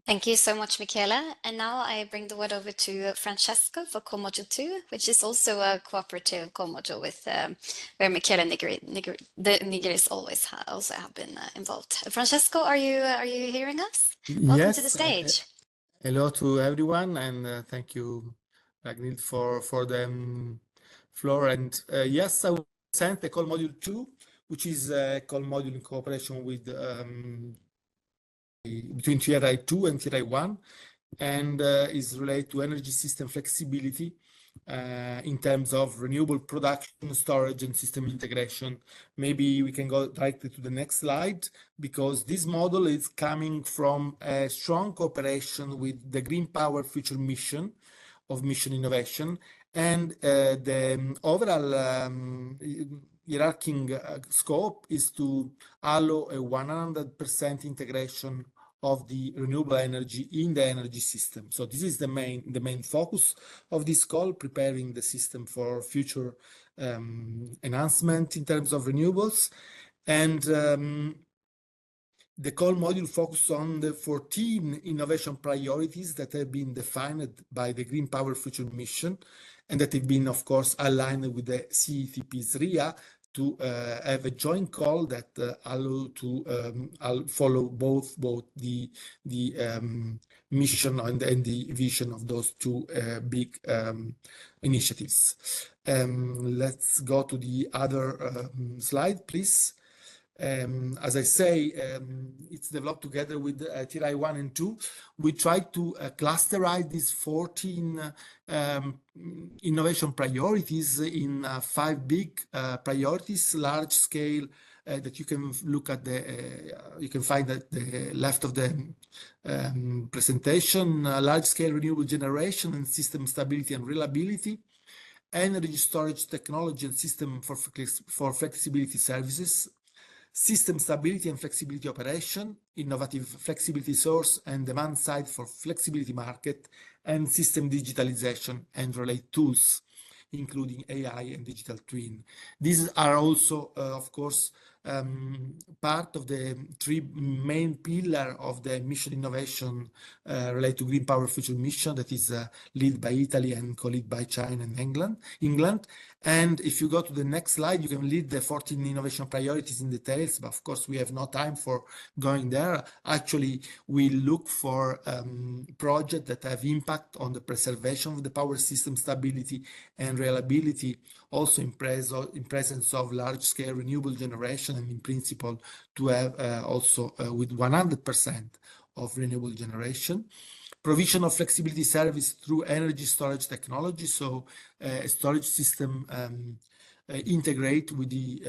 Thank you so much, Michele. And now I bring the word over to Francesco for core module 2, which is also a cooperative core module with where Michele and Nigris also have been involved. Francesco, are you hearing us? Welcome to the stage. Hello to everyone, and thank you, Ragnhild, for the floor. And yes, I will present the call module 2, which is a call module in cooperation with between TRI 2 and TRI 1, and is related to energy system flexibility in terms of renewable production, storage, and system integration. Maybe we can go directly to the next slide, because this model is coming from a strong cooperation with the Green Power Future mission of Mission Innovation, and the overall hierarchy scope is to allow a 100% integration of the renewable energy in the energy system. So this is the main focus of this call, preparing the system for future enhancement in terms of renewables. And the call module focuses on the 14 innovation priorities that have been defined by the Green Power Future mission, and that have been, of course, aligned with the CETP's RIA to have a joint call that allow to follow both the mission and the vision of those two big initiatives. Let's go to the other slide, please. As I say, it's developed together with TRI 1 and 2. We try to clusterize these 14 innovation priorities in 5 big priorities, large scale, that you can look at you can find at the left of the presentation, large scale renewable generation and system stability and reliability, energy storage technology and system for flexibility services, system stability and flexibility operation, innovative flexibility source and demand side for flexibility market, and system digitalization and related tools, including AI and digital twin. These are also, of course, part of the three main pillars of the mission innovation related to green power future mission that is led by Italy and co-led by China and England. And if you go to the next slide, you can read the 14 innovation priorities in details, but of course we have no time for going there. Actually, we look for projects that have impact on the preservation of the power system stability and reliability, also in presence of large-scale renewable generation, and in principle to have also with 100% of renewable generation. Provision of flexibility service through energy storage technology, so a storage system integrate with the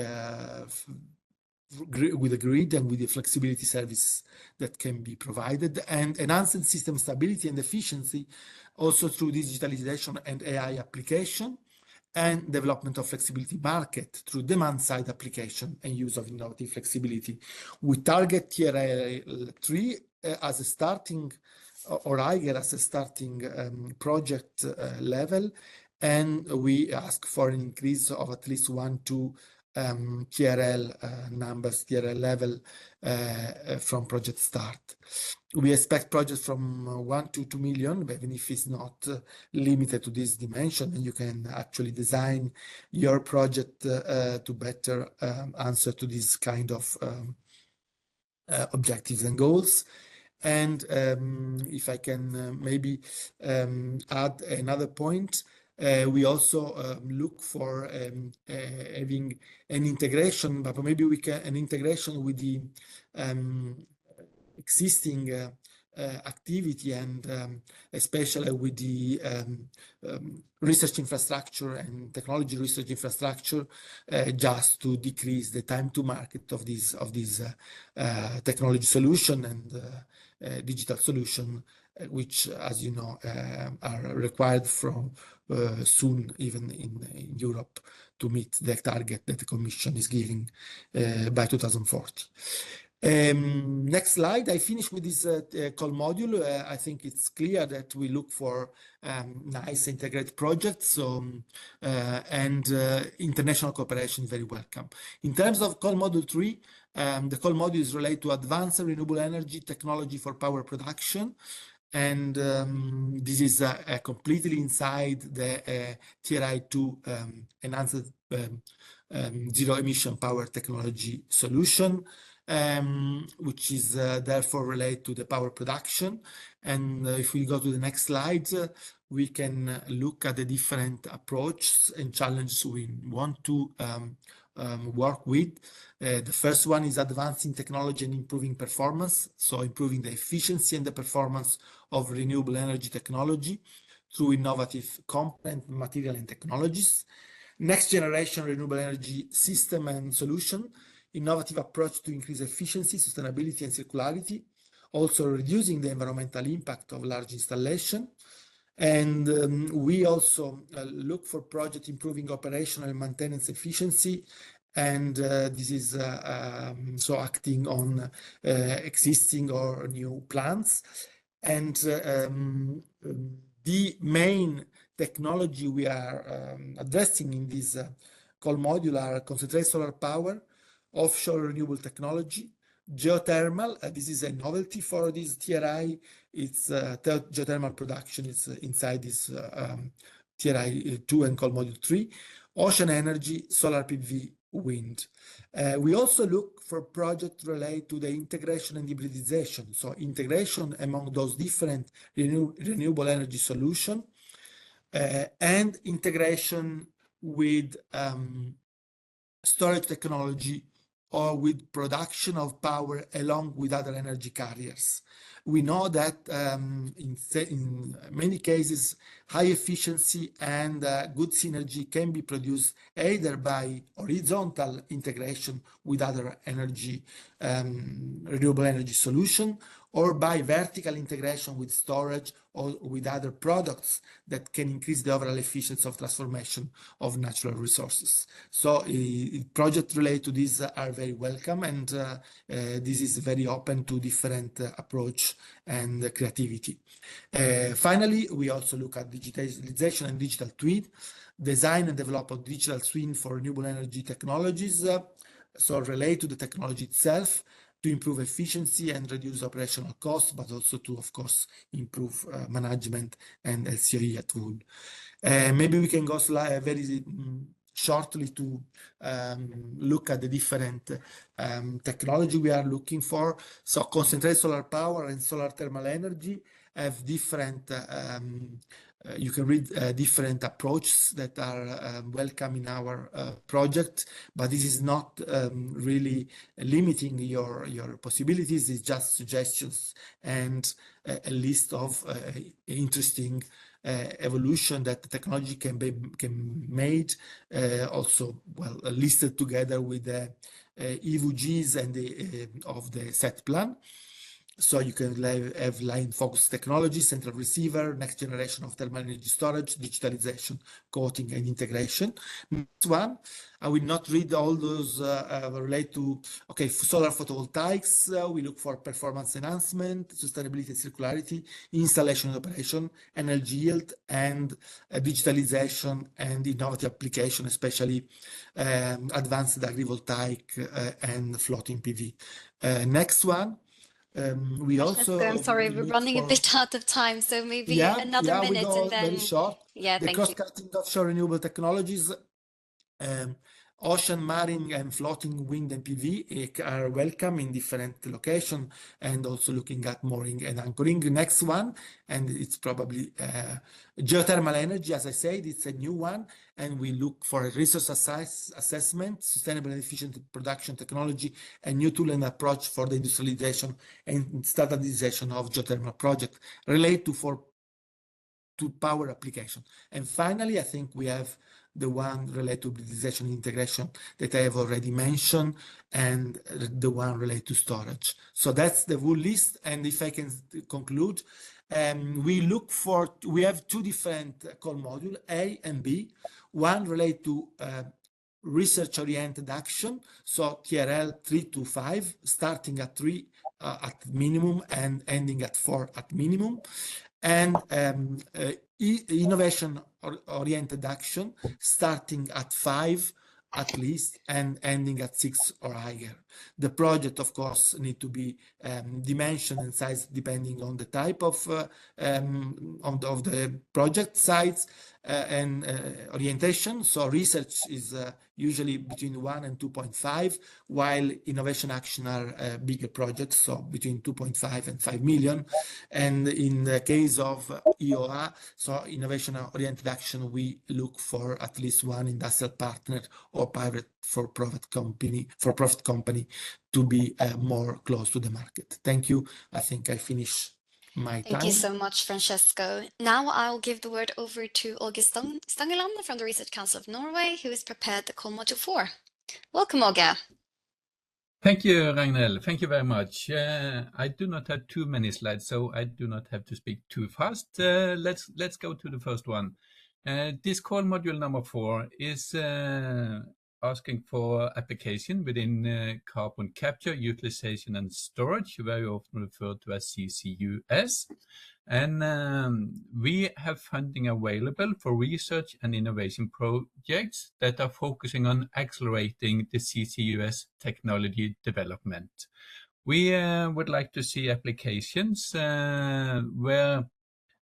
grid and with the flexibility service that can be provided, and enhancing system stability and efficiency also through digitalization and AI application, and development of flexibility market through demand-side application and use of innovative flexibility. We target TRL 3 as a starting, or higher as a starting project level, and we ask for an increase of at least 1-2 TRL numbers, TRL level from project start. We expect projects from 1 to 2 million, even if it's not limited to this dimension, and you can actually design your project to better answer to this kind of objectives and goals. And if I can maybe add another point, we also look for having an integration, but maybe we can an integration with the existing activity, and especially with the research infrastructure and technology research infrastructure, just to decrease the time to market of these technology solution and digital solution, which, as you know, are required from soon, even in Europe, to meet the target that the Commission is giving by 2040. Next slide. I finish with this call module. I think it's clear that we look for nice integrated projects, so, and international cooperation is very welcome. In terms of call module 3, the call module is related to advanced renewable energy technology for power production. And this is completely inside the TRI2 enhanced zero emission power technology solution, which is therefore related to the power production. And if we go to the next slide, we can look at the different approaches and challenges we want to work with. The first one is advancing technology and improving performance, so improving the efficiency and the performance of renewable energy technology through innovative component, material and technologies. Next generation renewable energy system and solution, innovative approach to increase efficiency, sustainability and circularity, also reducing the environmental impact of large installation. And we also look for project improving operational and maintenance efficiency, and this is so acting on existing or new plants. And the main technology we are addressing in this call module are concentrated solar power, offshore renewable technology, geothermal. This is a novelty for this TRI. It's geothermal production is inside this TRI 2 and call module 3. Ocean energy, solar PV, wind. We also look for projects related to the integration and hybridization. So integration among those different renewable energy solutions, and integration with storage technology or with production of power along with other energy carriers. We know that in many cases, high efficiency and good synergy can be produced either by horizontal integration with other energy, renewable energy solution, or by vertical integration with storage or with other products that can increase the overall efficiency of transformation of natural resources. So projects related to this are very welcome, and this is very open to different approach and creativity. Finally, we also look at digitalization and digital twin, design and develop a digital twin for renewable energy technologies, so relate to the technology itself to improve efficiency and reduce operational costs, but also to, of course, improve management and LCOE at full. Maybe we can go very shortly to look at the different technology we are looking for. So concentrated solar power and solar thermal energy have different, you can read different approaches that are welcome in our project, but this is not really limiting your possibilities. It's just suggestions and a list of interesting evolution that the technology can be made, also well listed together with the EVGs and the of the set plan. So you can have line focused technology, central receiver, next generation of thermal energy storage, digitalization, coating, and integration. Next one, I will not read all those relate to, okay, solar photovoltaics. We look for performance enhancement, sustainability and circularity, installation and operation, energy yield, and digitalization and innovative application, especially advanced agrivoltaic and floating PV. Next one. We also I'm sorry, we're running a bit out of time, so maybe another we minute go and then very short. yeah, The thank you. cross-cutting offshore renewable technologies, ocean, marine, and floating wind and PV are welcome in different locations, and also looking at mooring and anchoring. Next one, and it's probably geothermal energy. As I said, it's a new one, and we look for a resource assessment, sustainable and efficient production technology, a new tool and approach for the industrialization and standardization of geothermal projects related to power application. And finally, I think we have the one related to hybridization and integration that I have already mentioned, and the one related to storage. So that's the whole list. And if I can conclude, we have two different core modules, A and B. One related to research-oriented action, so TRL 3 to 5, starting at 3 at minimum and ending at 4 at minimum. And innovation-oriented action, starting at 5 at least and ending at 6 or higher. The project, of course, need to be dimensioned and size depending on the type of the project size and orientation. So research is usually between 1 and 2.5, while innovation action are bigger projects, so between 2.5 and 5 million. And in the case of EOA, so innovation-oriented action, we look for at least one industrial partner or for-profit company to be more close to the market. Thank you. I think I finished my time. Thank you so much, Francesco. Now I'll give the word over to Åge Stangeland from the Research Council of Norway, who has prepared the call module 4. Welcome, Åge. Thank you, Ragnhild. Thank you very much. I do not have too many slides, so I do not have to speak too fast. Let's go to the first one. This call module number 4 is asking for application within carbon capture, utilization, and storage, very often referred to as CCUS. And we have funding available for research and innovation projects that are focusing on accelerating the CCUS technology development. We would like to see applications where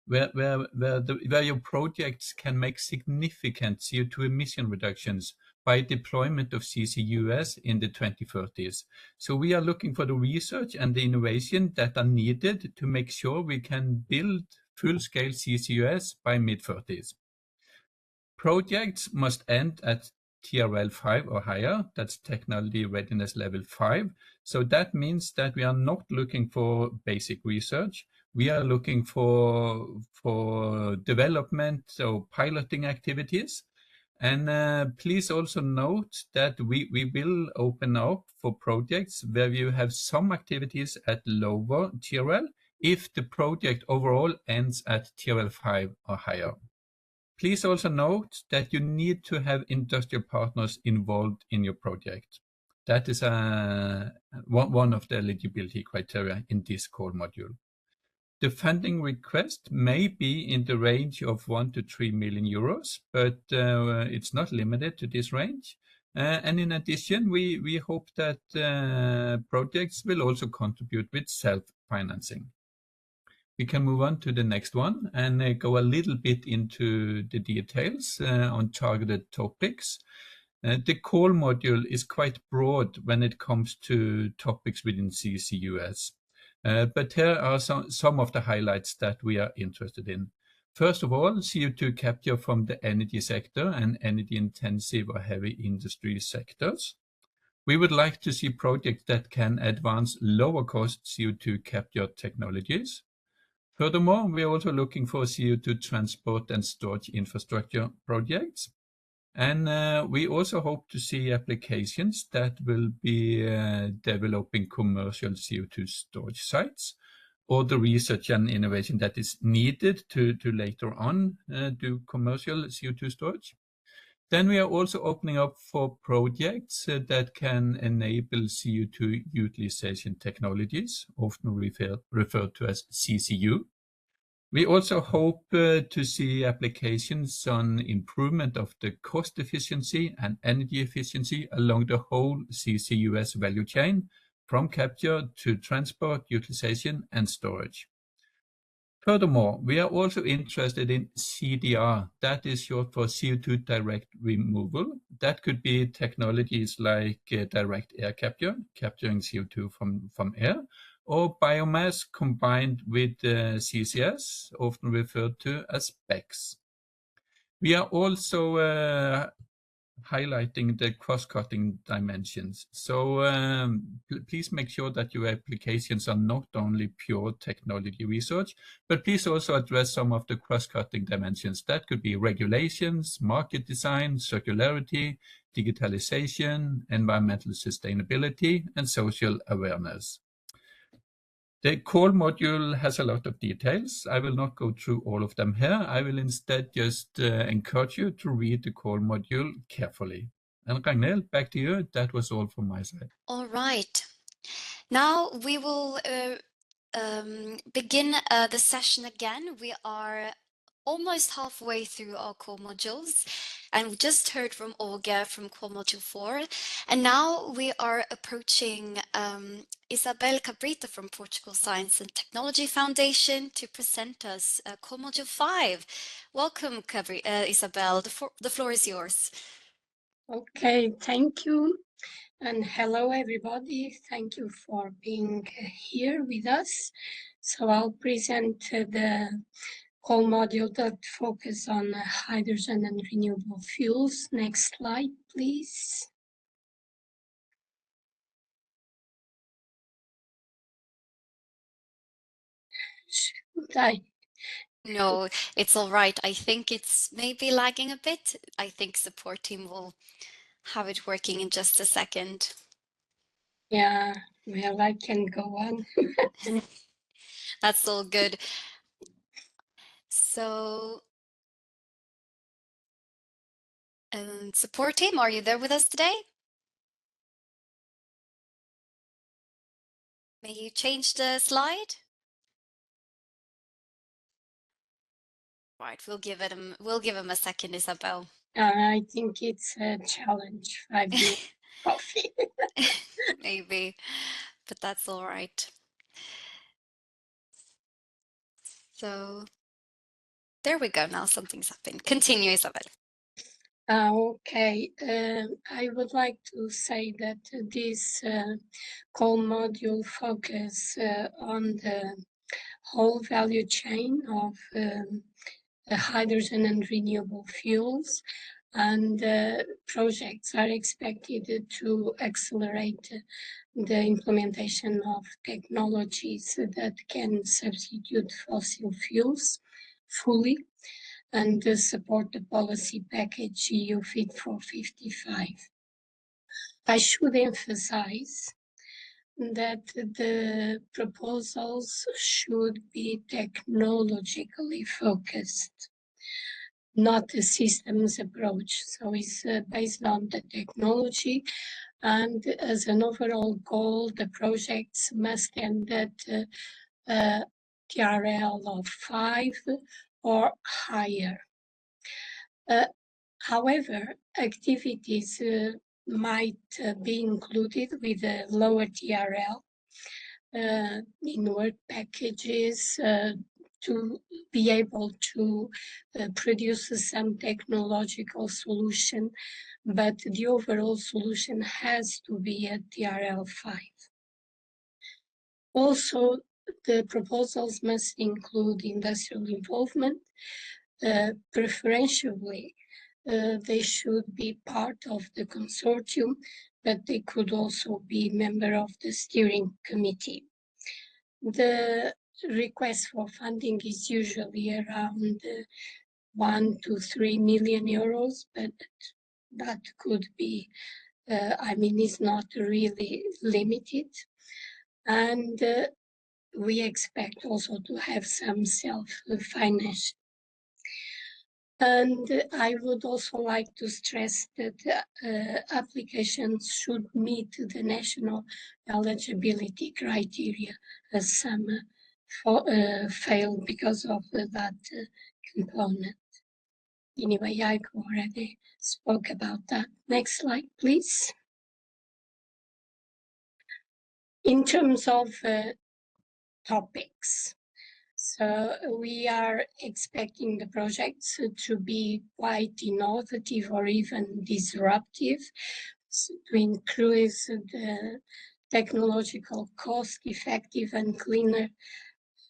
your projects can make significant CO2 emission reductions by deployment of CCUS in the 2030s. So we are looking for the research and the innovation that are needed to make sure we can build full-scale CCUS by mid-30s. Projects must end at TRL 5 or higher, that's technology readiness level 5. So that means that we are not looking for basic research. We are looking for development or piloting activities. And please also note that we will open up for projects where you have some activities at lower TRL if the project overall ends at TRL 5 or higher. Please also note that you need to have industrial partners involved in your project. That is one of the eligibility criteria in this core module. The funding request may be in the range of 1 to 3 million euros, but it's not limited to this range. And in addition, we hope that projects will also contribute with self-financing. We can move on to the next one and go a little bit into the details on targeted topics. The call module is quite broad when it comes to topics within CCUS. But here are some of the highlights that we are interested in. First of all, CO2 capture from the energy sector and energy-intensive or heavy industry sectors. We would like to see projects that can advance lower-cost CO2 capture technologies. Furthermore, we are also looking for CO2 transport and storage infrastructure projects. And we also hope to see applications that will be developing commercial CO2 storage sites, or the research and innovation that is needed to later on do commercial CO2 storage. Then we are also opening up for projects that can enable CO2 utilization technologies, often referred to as CCU. We also hope to see applications on improvement of the cost efficiency and energy efficiency along the whole CCUS value chain, from capture to transport, utilization, and storage. Furthermore, we are also interested in CDR, that is short for CO2 direct removal. That could be technologies like direct air capture, capturing CO2 from air, or biomass combined with CCS, often referred to as BECCS. We are also highlighting the cross-cutting dimensions. So please make sure that your applications are not only pure technology research, but please also address some of the cross-cutting dimensions. That could be regulations, market design, circularity, digitalization, environmental sustainability, and social awareness. The core module has a lot of details. I will not go through all of them here. I will instead just encourage you to read the core module carefully. And Ragnhild, back to you. That was all from my side. All right. Now we will begin the session again. We are almost halfway through our core modules, and we just heard from Olga from core module 4, and now we are approaching Isabel Cabrita from Portugal Science and Technology Foundation to present us core module 5. Welcome, Isabel. The floor is yours. Okay, thank you. And hello, everybody. Thank you for being here with us. So I'll present the core module that focus on hydrogen and renewable fuels. Next slide, please. Should I? No, it's all right. I think it's maybe lagging a bit. I think support team will have it working in just a second. Yeah, well, I can go on. That's all good. So, support team, are you there with us today? May you change the slide? Right, we'll give him a second, Isabel. I think it's a challenge. 5 minutes coffee. Maybe, but that's all right. So there we go. Now something's happened. Continue, Isabel. Okay, I would like to say that this core module focus on the whole value chain of hydrogen and renewable fuels, and projects are expected to accelerate the implementation of technologies that can substitute fossil fuels fully and support the policy package EU Fit for 55. I should emphasize that the proposals should be technologically focused, not a systems approach. So it's based on the technology, and as an overall goal, the projects must end at TRL of 5 or higher. However, activities might be included with a lower TRL in work packages to be able to produce some technological solution, but the overall solution has to be at TRL 5. Also, the proposals must include industrial involvement. Preferentially, they should be part of the consortium, but they could also be member of the steering committee. The request for funding is usually around 1 to 3 million euros, but that could be, I mean, it's not really limited. And we expect also to have some self-finance. And I would also like to stress that applications should meet the national eligibility criteria, as some failed because of that component. Anyway, I already spoke about that. Next slide, please. In terms of topics, so we are expecting the projects to be quite innovative or even disruptive, to increase the technological cost-effective and cleaner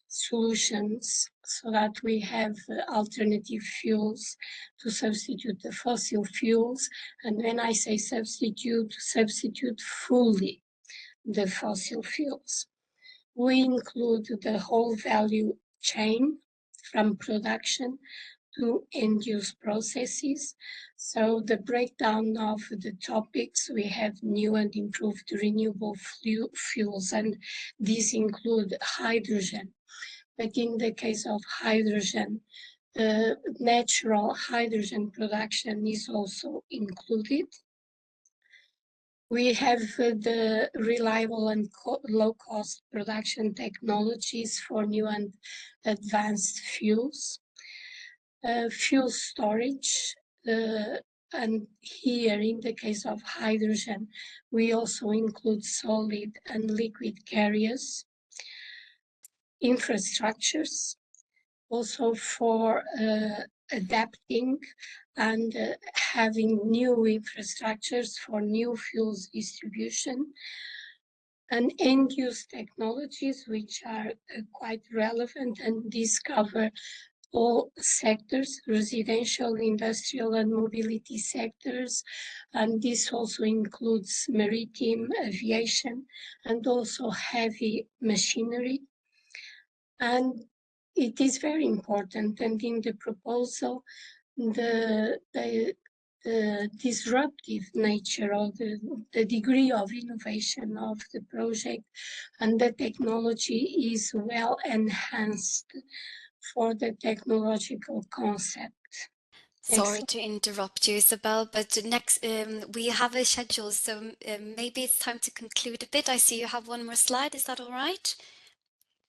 solutions so that we have alternative fuels to substitute the fossil fuels. And when I say substitute fully the fossil fuels. We include the whole value chain from production to end-use processes. So the breakdown of the topics, we have new and improved renewable fuels, and these include hydrogen. But in the case of hydrogen, natural hydrogen production is also included. We have the reliable and low-cost production technologies for new and advanced fuels. Fuel storage, and here in the case of hydrogen, we also include solid and liquid carriers. Infrastructures, also for adapting and having new infrastructures for new fuels distribution, and end-use technologies, which are quite relevant and discover all sectors, residential, industrial, and mobility sectors. And this also includes maritime, aviation, and also heavy machinery. And it is very important, and in the proposal, the disruptive nature of the degree of innovation of the project and the technology is well enhanced for the technological concept. Sorry to interrupt you, Isabel, but next we have a schedule, so maybe it's time to conclude a bit. I see you have one more slide. Is that all right?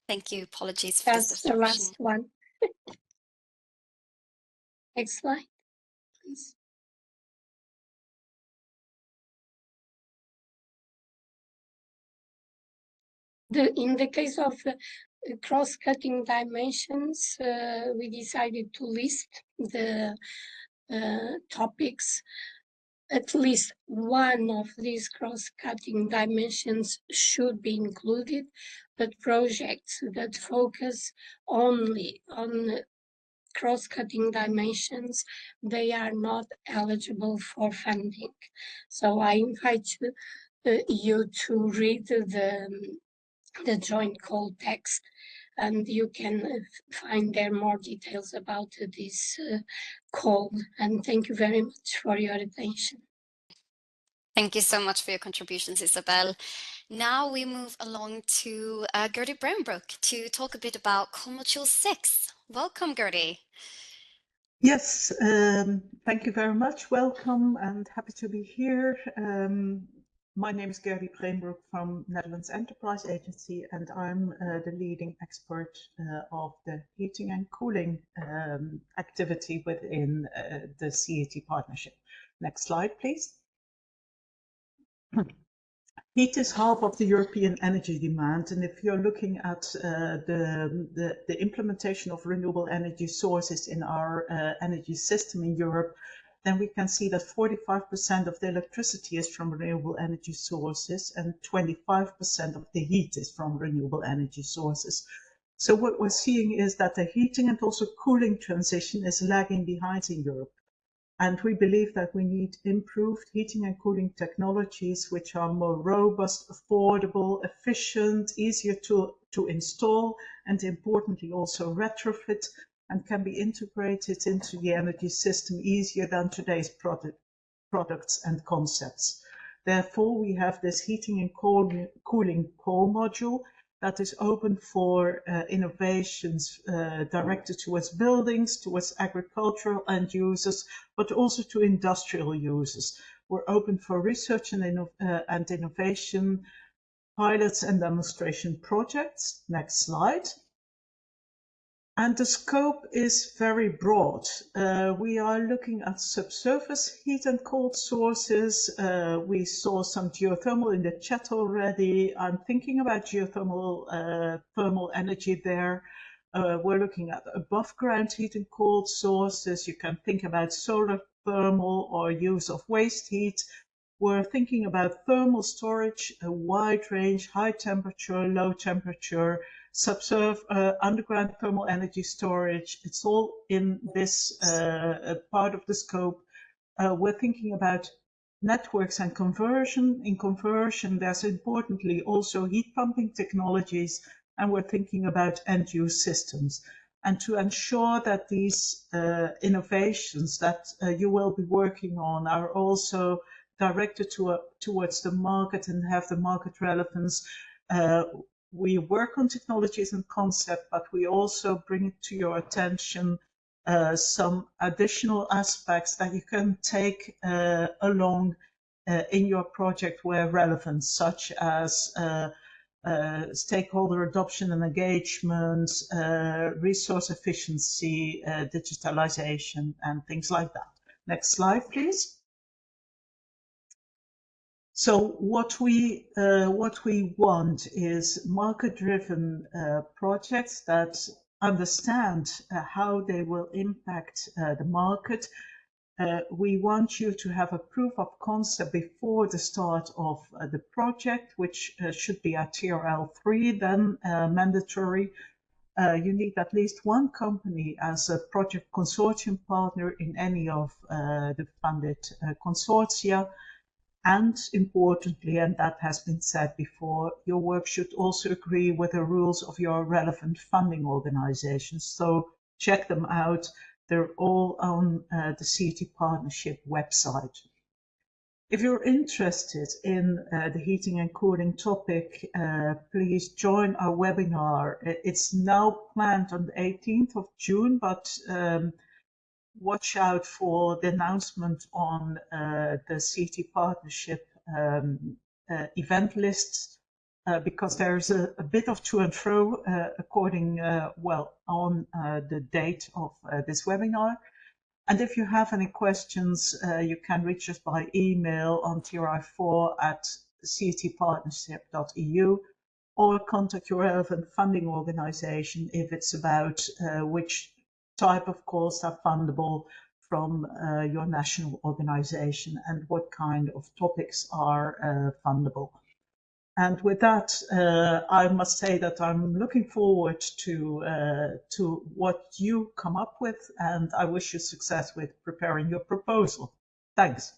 Thank you. Apologies for this That's the disruption. last one. Next slide, please. In the case of cross-cutting dimensions, we decided to list the topics. At least one of these cross-cutting dimensions should be included, but projects that focus only on cross-cutting dimensions, they are not eligible for funding. So I invite you to read the joint call text, and you can find there more details about this call. And thank you very much for your attention. Thank you so much for your contributions, Isabel. Now we move along to Gertie Brownbrook to talk a bit about Module 6. Welcome, Gertie. Yes, thank you very much. Welcome and happy to be here. My name is Gertie Breenbroek from Netherlands Enterprise Agency, and I'm the leading expert of the heating and cooling activity within the CET partnership. Next slide, please. Heat is half of the European energy demand, and if you're looking at the implementation of renewable energy sources in our energy system in Europe, then we can see that 45% of the electricity is from renewable energy sources and 25% of the heat is from renewable energy sources. So what we're seeing is that the heating and also cooling transition is lagging behind in Europe. And we believe that we need improved heating and cooling technologies which are more robust, affordable, efficient, easier to install, and importantly also retrofit, and can be integrated into the energy system easier than today's products and concepts. Therefore, we have this heating and cooling core module that is open for innovations directed towards buildings, towards agricultural end users, but also to industrial users. We're open for research and innovation, pilots and demonstration projects. Next slide. And the scope is very broad. We are looking at subsurface heat and cold sources. We saw some geothermal in the chat already. I'm thinking about geothermal thermal energy there. We're looking at above ground heat and cold sources. You can think about solar thermal or use of waste heat. We're thinking about thermal storage, a wide range, high temperature, low temperature, underground thermal energy storage. It's all in this part of the scope. We're thinking about networks and conversion. In conversion, there's importantly also heat pumping technologies, and we're thinking about end-use systems. And to ensure that these innovations that you will be working on are also directed towards the market and have the market relevance, we work on technologies and concept, but we also bring it to your attention some additional aspects that you can take along in your project where relevant, such as stakeholder adoption and engagement, resource efficiency, digitalization, and things like that. Next slide, please. So what we want is market-driven projects that understand how they will impact the market. We want you to have a proof of concept before the start of the project, which should be at TRL 3, then mandatory. You need at least one company as a project consortium partner in any of the funded consortia. And importantly, and that has been said before, your work should also agree with the rules of your relevant funding organizations. So check them out. They're all on the CETPartnership website. If you're interested in the heating and cooling topic, please join our webinar. It's now planned on the 18th of June, but watch out for the announcement on the CETPartnership event lists because there's a bit of to and fro according, on the date of this webinar. And if you have any questions, you can reach us by email on tri4@cetpartnership.eu or contact your relevant funding organization if it's about which type of course are fundable from your national organization and what kind of topics are fundable. And with that, I must say that I'm looking forward to what you come up with, and I wish you success with preparing your proposal. Thanks.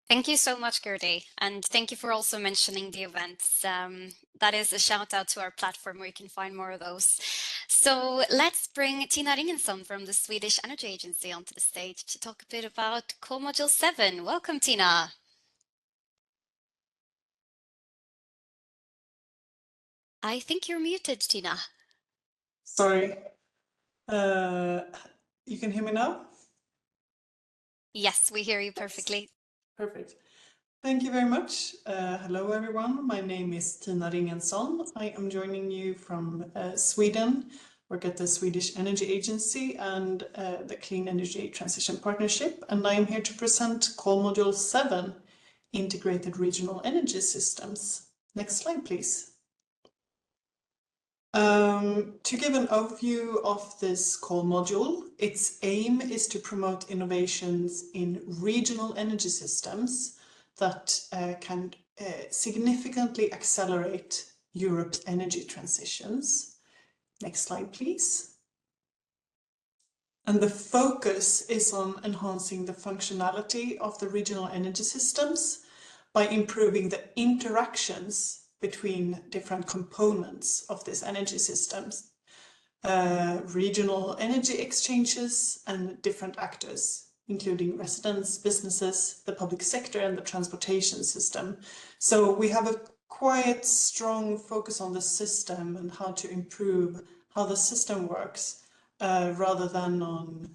Thank you so much, Gertie, and thank you for also mentioning the events. That is a shout out to our platform where you can find more of those. So let's bring Tina Ringensson from the Swedish Energy Agency onto the stage to talk a bit about Core Module 7. Welcome, Tina. I think you're muted, Tina. Sorry. You can hear me now? Yes, we hear you perfectly. Perfect. Thank you very much. Hello, everyone. My name is Tina Ringensson. I am joining you from Sweden, work at the Swedish Energy Agency and the Clean Energy Transition Partnership. And I am here to present Core Module 7 integrated regional energy systems. Next slide, please. To give an overview of this core module, its aim is to promote innovations in regional energy systems that can significantly accelerate Europe's energy transitions. Next slide, please. And the focus is on enhancing the functionality of the regional energy systems by improving the interactions between different components of these energy systems, regional energy exchanges and different actors, including residents, businesses, the public sector and the transportation system. So we have a quite strong focus on the system and how to improve how the system works rather than on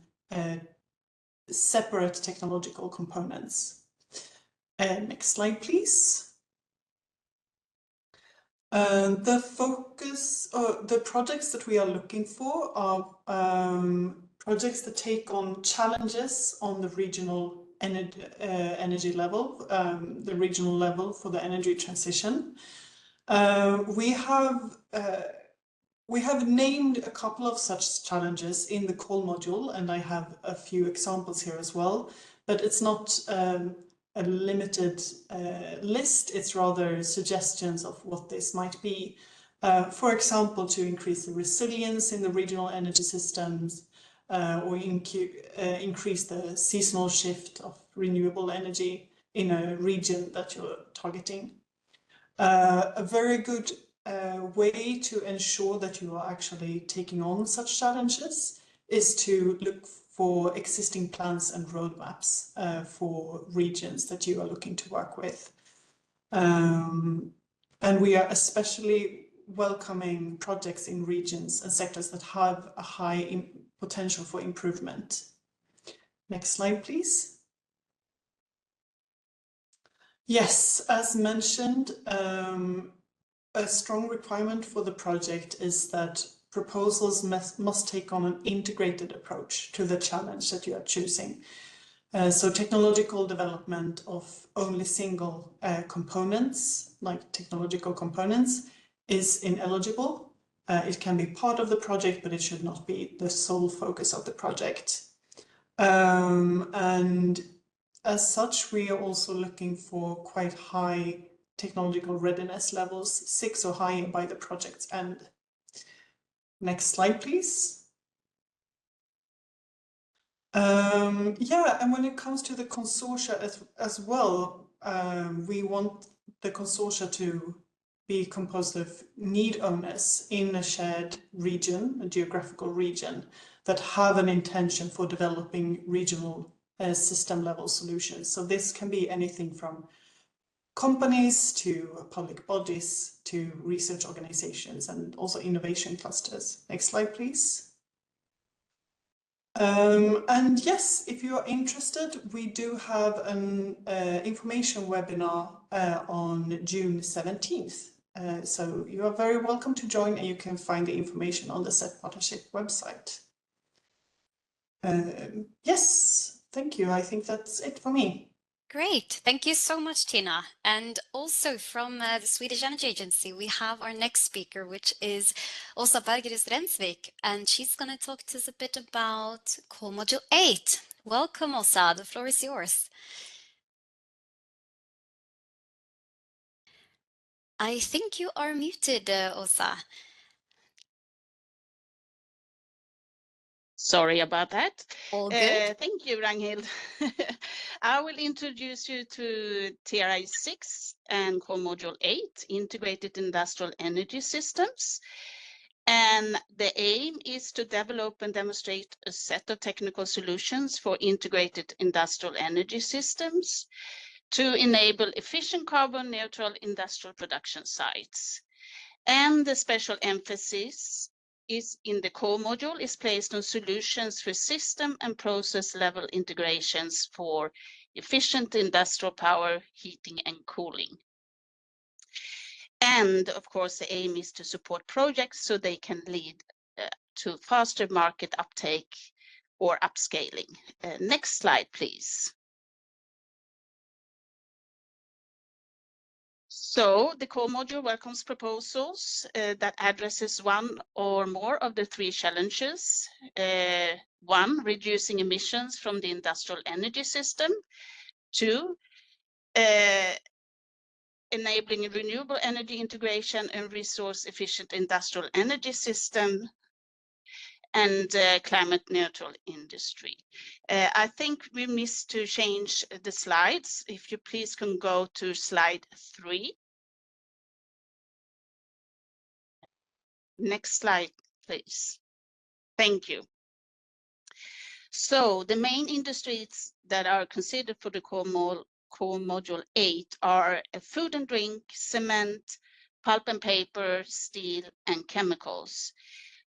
separate technological components. Next slide, please. The focus, the projects that we are looking for are projects that take on challenges on the regional energy level, the regional level for the energy transition. We have named a couple of such challenges in the call module, and I have a few examples here as well, but it's not a limited list, it's rather suggestions of what this might be. For example, to increase the resilience in the regional energy systems or increase the seasonal shift of renewable energy in a region that you're targeting. A very good way to ensure that you are actually taking on such challenges is to look for existing plans and roadmaps for regions that you are looking to work with. And we are especially welcoming projects in regions and sectors that have a high potential for improvement. Next slide, please. Yes, as mentioned, a strong requirement for the project is that proposals must take on an integrated approach to the challenge that you are choosing. So technological development of only single components, like technological components, is ineligible. It can be part of the project, but it should not be the sole focus of the project. And as such, we are also looking for quite high technological readiness levels, 6 or higher by the project's end. Next slide, please. Yeah, and when it comes to the consortia as well, we want the consortia to be composed of need owners in a shared region, a geographical region, that have an intention for developing regional system level solutions. So this can be anything from companies to public bodies to research organizations and also innovation clusters. Next slide, please. And yes, if you are interested, we do have an information webinar on June 17th. So you are very welcome to join, and you can find the information on the CETPartnership website. Yes, thank you. I think that's it for me. Great. Thank you so much, Tina. And also from the Swedish Energy Agency, we have our next speaker, which is Åsa Bergerus-Rensvik, and she's going to talk to us a bit about Core Module 8. Welcome, Åsa. The floor is yours. I think you are muted, Åsa. Sorry about that. All good. Thank you, Ragnhild. I will introduce you to TRI 6 and Core Module 8, Integrated Industrial Energy Systems. And the aim is to develop and demonstrate a set of technical solutions for integrated industrial energy systems to enable efficient carbon neutral industrial production sites. And the special emphasis is in the core module is placed on solutions for system and process level integrations for efficient industrial power, heating and cooling. And of course, the aim is to support projects so they can lead to faster market uptake or upscaling. Next slide, please. So the core module welcomes proposals that addresses one or more of the three challenges. One, reducing emissions from the industrial energy system. Two, enabling renewable energy integration and resource efficient industrial energy system. And climate neutral industry. I think we missed to change the slides. If you please can go to slide 3. Next slide, please. Thank you. So the main industries that are considered for the core module 8 are food and drink, cement, pulp and paper, steel, and chemicals.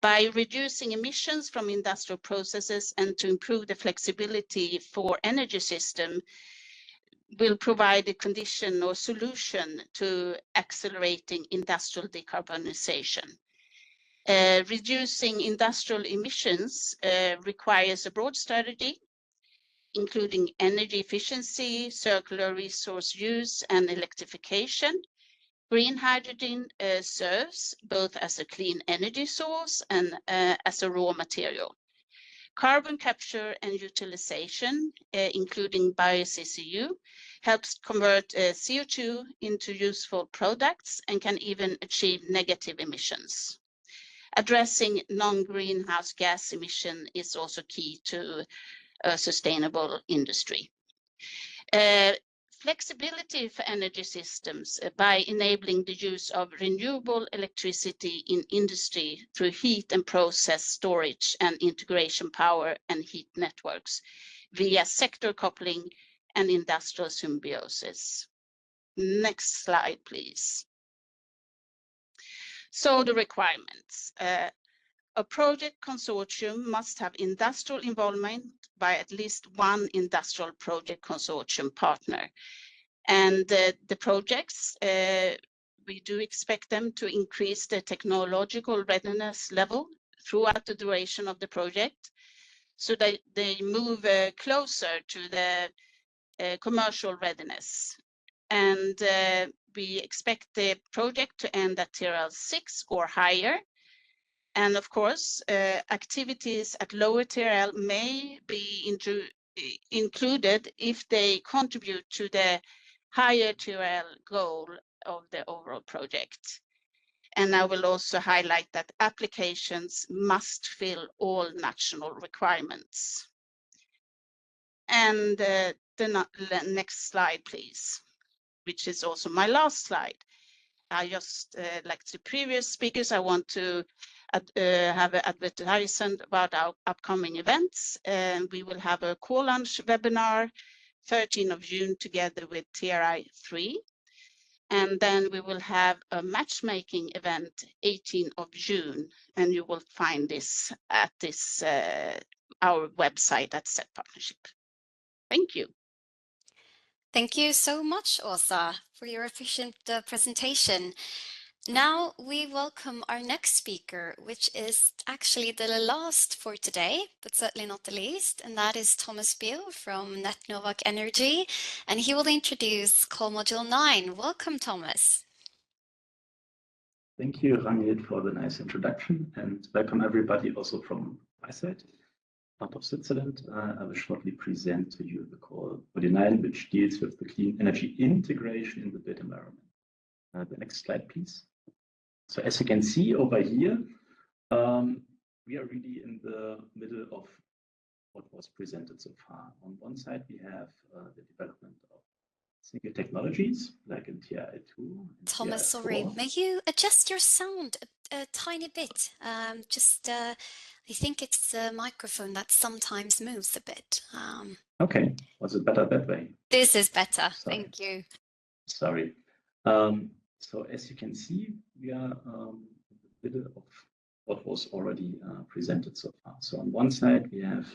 By reducing emissions from industrial processes and to improve the flexibility for energy system, will provide a condition or solution to accelerating industrial decarbonization. Reducing industrial emissions requires a broad strategy, including energy efficiency, circular resource use, and electrification. Green hydrogen serves both as a clean energy source and as a raw material. Carbon capture and utilization, including bio-CCU, helps convert CO2 into useful products and can even achieve negative emissions. Addressing non-greenhouse gas emission is also key to a sustainable industry. Flexibility for energy systems by enabling the use of renewable electricity in industry through heat and process storage and integration power and heat networks via sector coupling and industrial symbiosis. Next slide, please. So the requirements. A project consortium must have industrial involvement by at least one industrial project consortium partner. And the projects, we do expect them to increase the technological readiness level throughout the duration of the project, so that they move closer to the commercial readiness. And we expect the project to end at TRL 6 or higher. And of course, activities at lower TRL may be included if they contribute to the higher TRL goal of the overall project. And I will also highlight that applications must fill all national requirements. And the next slide, please, which is also my last slide. I just, like the previous speakers, I want to have an advertisement about our upcoming events. And we will have a core lunch webinar 13th of June together with TRI 3. And then we will have a matchmaking event 18th of June. And you will find this at this our website at CETPartnership. Thank you. Thank you so much, Åsa, for your efficient presentation. Now we welcome our next speaker, which is actually the last for today, but certainly not the least, and that is Thomas Beal from NetNovak Energy, and he will introduce Core Module 9. Welcome, Thomas. Thank you, Ragnhild, for the nice introduction, and welcome everybody also from my side. Out of Switzerland, I will shortly present to you the Core Module 9, which deals with the clean energy integration in the built environment. The next slide, please. So as you can see over here, we are really in the middle of what was presented so far. On one side, we have the development of single technologies like in TRI2. Thomas, sorry, may you adjust your sound a tiny bit? I think it's the microphone that sometimes moves a bit. Okay, was it better that way? This is better, Sorry. Thank you. Sorry. So as you can see, we are in the middle of what was already presented so far. So on one side, we have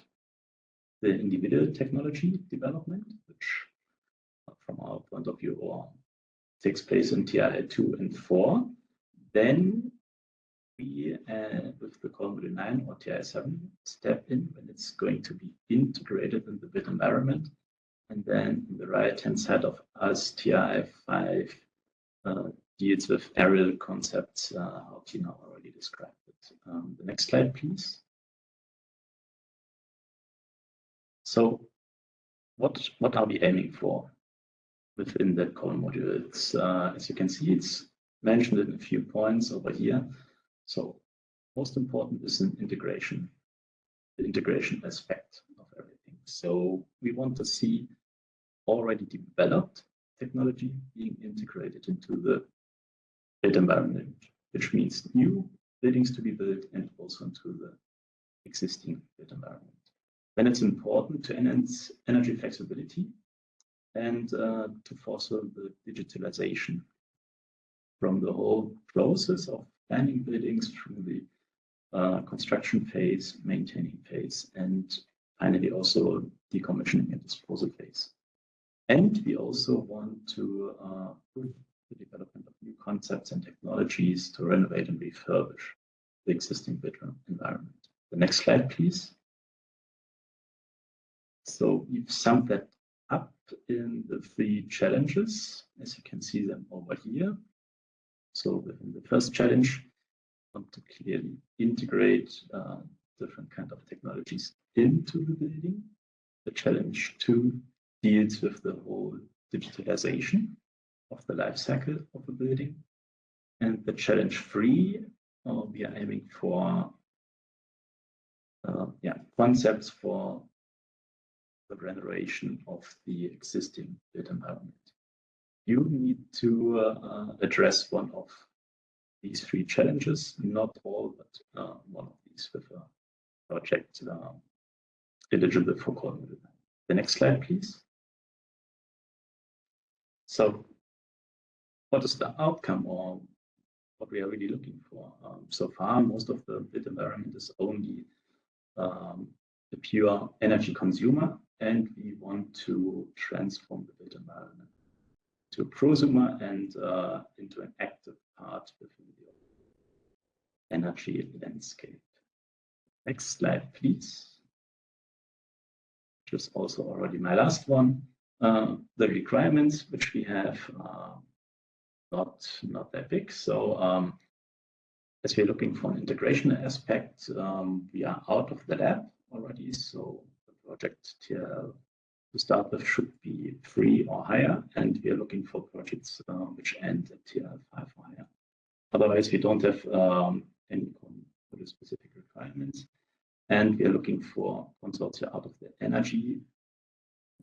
the individual technology development, which from our point of view takes place in TRI2 and 4. Then we, with the Core Module 9 or TRI7, step in when it's going to be integrated in the built environment. And then on the right-hand side of us, TRI5 deals with aerial concepts, how Tina already described it. The next slide, please. So what are we aiming for within that core module? It's, as you can see, it's mentioned in a few points over here. So most important is an integration, the integration aspect of everything. So we want to see already developed technology being integrated into the built environment, which means new buildings to be built and also into the existing built environment. Then it's important to enhance energy flexibility and to foster the digitalization from the whole process of planning buildings through the construction phase, maintaining phase, and finally also decommissioning and disposal phase. And we also want to push the development of new concepts and technologies to renovate and refurbish the existing built environment. The next slide, please. So we've summed that up in the 3 challenges, as you can see them over here. So within the first challenge, we want to clearly integrate different kind of technologies into the building. The challenge 2 deals with the whole digitalization of the life cycle of a building. And the challenge 3, we are aiming for concepts for the renovation of the existing built environment. You need to address one of these 3 challenges, not all, but one of these with a project eligible for core module. The next slide, please. So what is the outcome or what we are really looking for? So far, most of the built environment is only the pure energy consumer, and we want to transform the built environment to a prosumer and into an active part within the energy landscape. Next slide, please. Which is also already my last one. The requirements which we have are not that big. So as we're looking for an integration aspect, we are out of the lab already. So the project TL to start with should be 3 or higher, and we are looking for projects which end at TL 5 or higher. Otherwise, we don't have any specific requirements, and we are looking for consortia out of the energy,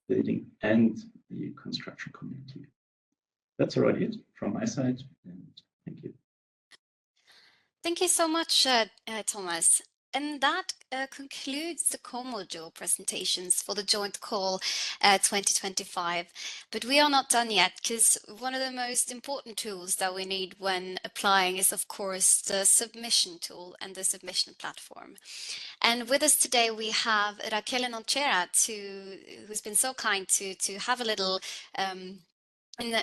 building, and the construction community. That's already it from my side, and thank you. Thank you so much, Thomas. And that concludes the core module presentations for the joint call 2025. But we are not done yet, because one of the most important tools that we need when applying is, of course, the submission tool and the submission platform. And with us today, we have Raquel Nonchera, who's been so kind to have a little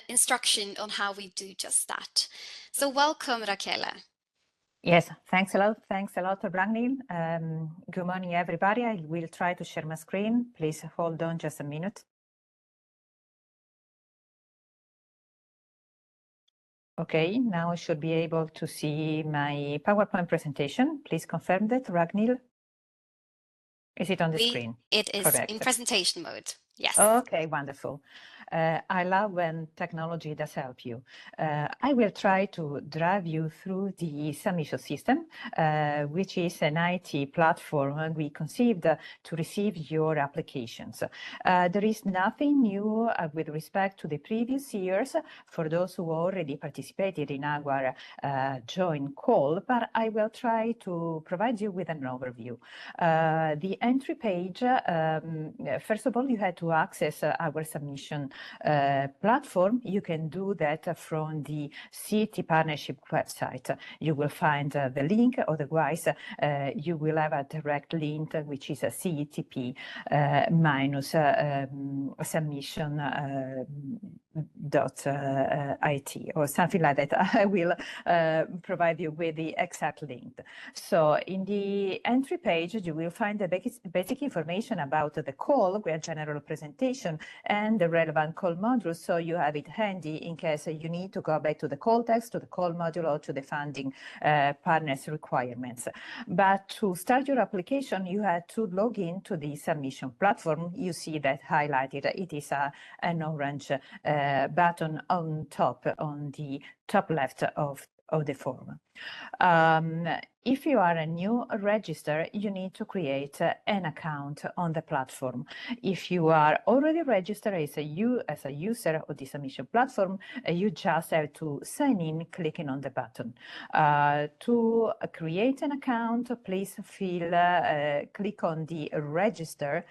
instruction on how we do just that. So welcome, Raquel. Yes, thanks a lot. Thanks a lot, Ragnhild. Good morning, everybody. I will try to share my screen. Please hold on just a minute. Okay, now I should be able to see my PowerPoint presentation. Please confirm that, Ragnhild. Is it on the screen? It is correct? In presentation mode. Yes. Okay, wonderful. I love when technology does help you. I will try to drive you through the submission system, which is an IT platform we conceived to receive your applications. There is nothing new with respect to the previous years for those who already participated in our joint call, but I will try to provide you with an overview. The entry page, first of all, you had to access our submission platform. You can do that from the CETPartnership website. You will find the link, otherwise you will have a direct link, which is a CETP minus submission it or something like that. I will provide you with the exact link. So in the entry page, you will find the basic information about the call, with a general presentation and the relevant call module. So you have it handy in case you need to go back to the call text, to the call module, or to the funding partners requirements. But to start your application, you had to log in to the submission platform. You see that highlighted. It is an orange button on the top left of the form. If you are a new register, you need to create an account on the platform. If you are already registered as a user of the submission platform, you just have to sign in clicking on the button. To create an account, please click on the register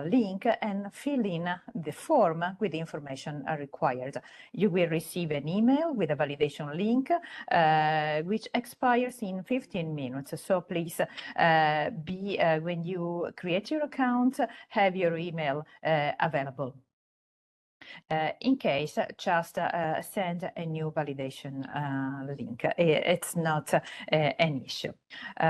link and fill in the form with the information required. You will receive an email with a validation link, which expires in 15 minutes. So please when you create your account, have your email available. In case, just send a new validation link. It's not an issue.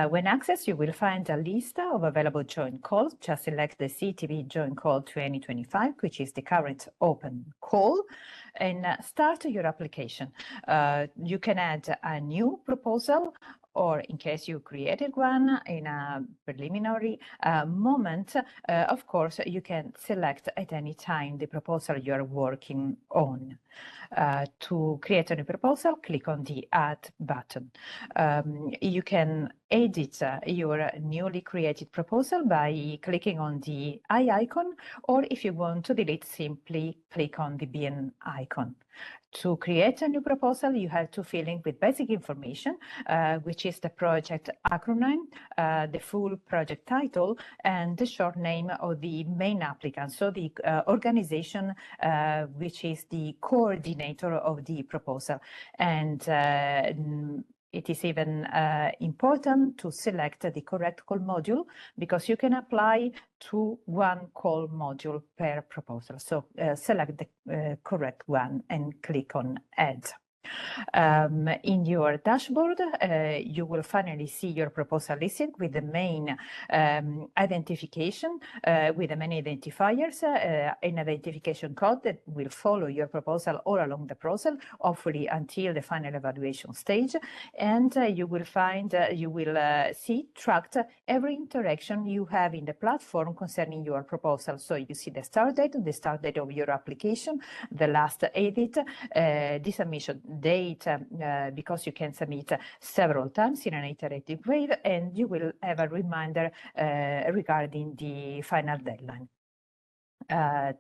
When accessed, you will find a list of available joint calls. Just select the CETP Joint Call 2025, which is the current open call, and start your application. You can add a new proposal, or in case you created one in a preliminary moment, of course, you can select at any time the proposal you're working on. To create a new proposal, click on the Add button. You can edit your newly created proposal by clicking on the eye icon, or if you want to delete, simply click on the bin icon. To create a new proposal, you have to fill in with basic information, which is the project acronym, the full project title, and the short name of the main applicant, so the organization which is the coordinator of the proposal. And it is even important to select the correct call module, because you can apply to one call module per proposal. So select the correct one and click on Add. In your dashboard, you will finally see your proposal listed with the main identification, with the main identifiers, an identification code that will follow your proposal all along the process, hopefully until the final evaluation stage. And you will see tracked every interaction you have in the platform concerning your proposal. So you see the start date of your application, the last edit, the submission date, because you can submit several times in an iterative way, and you will have a reminder regarding the final deadline.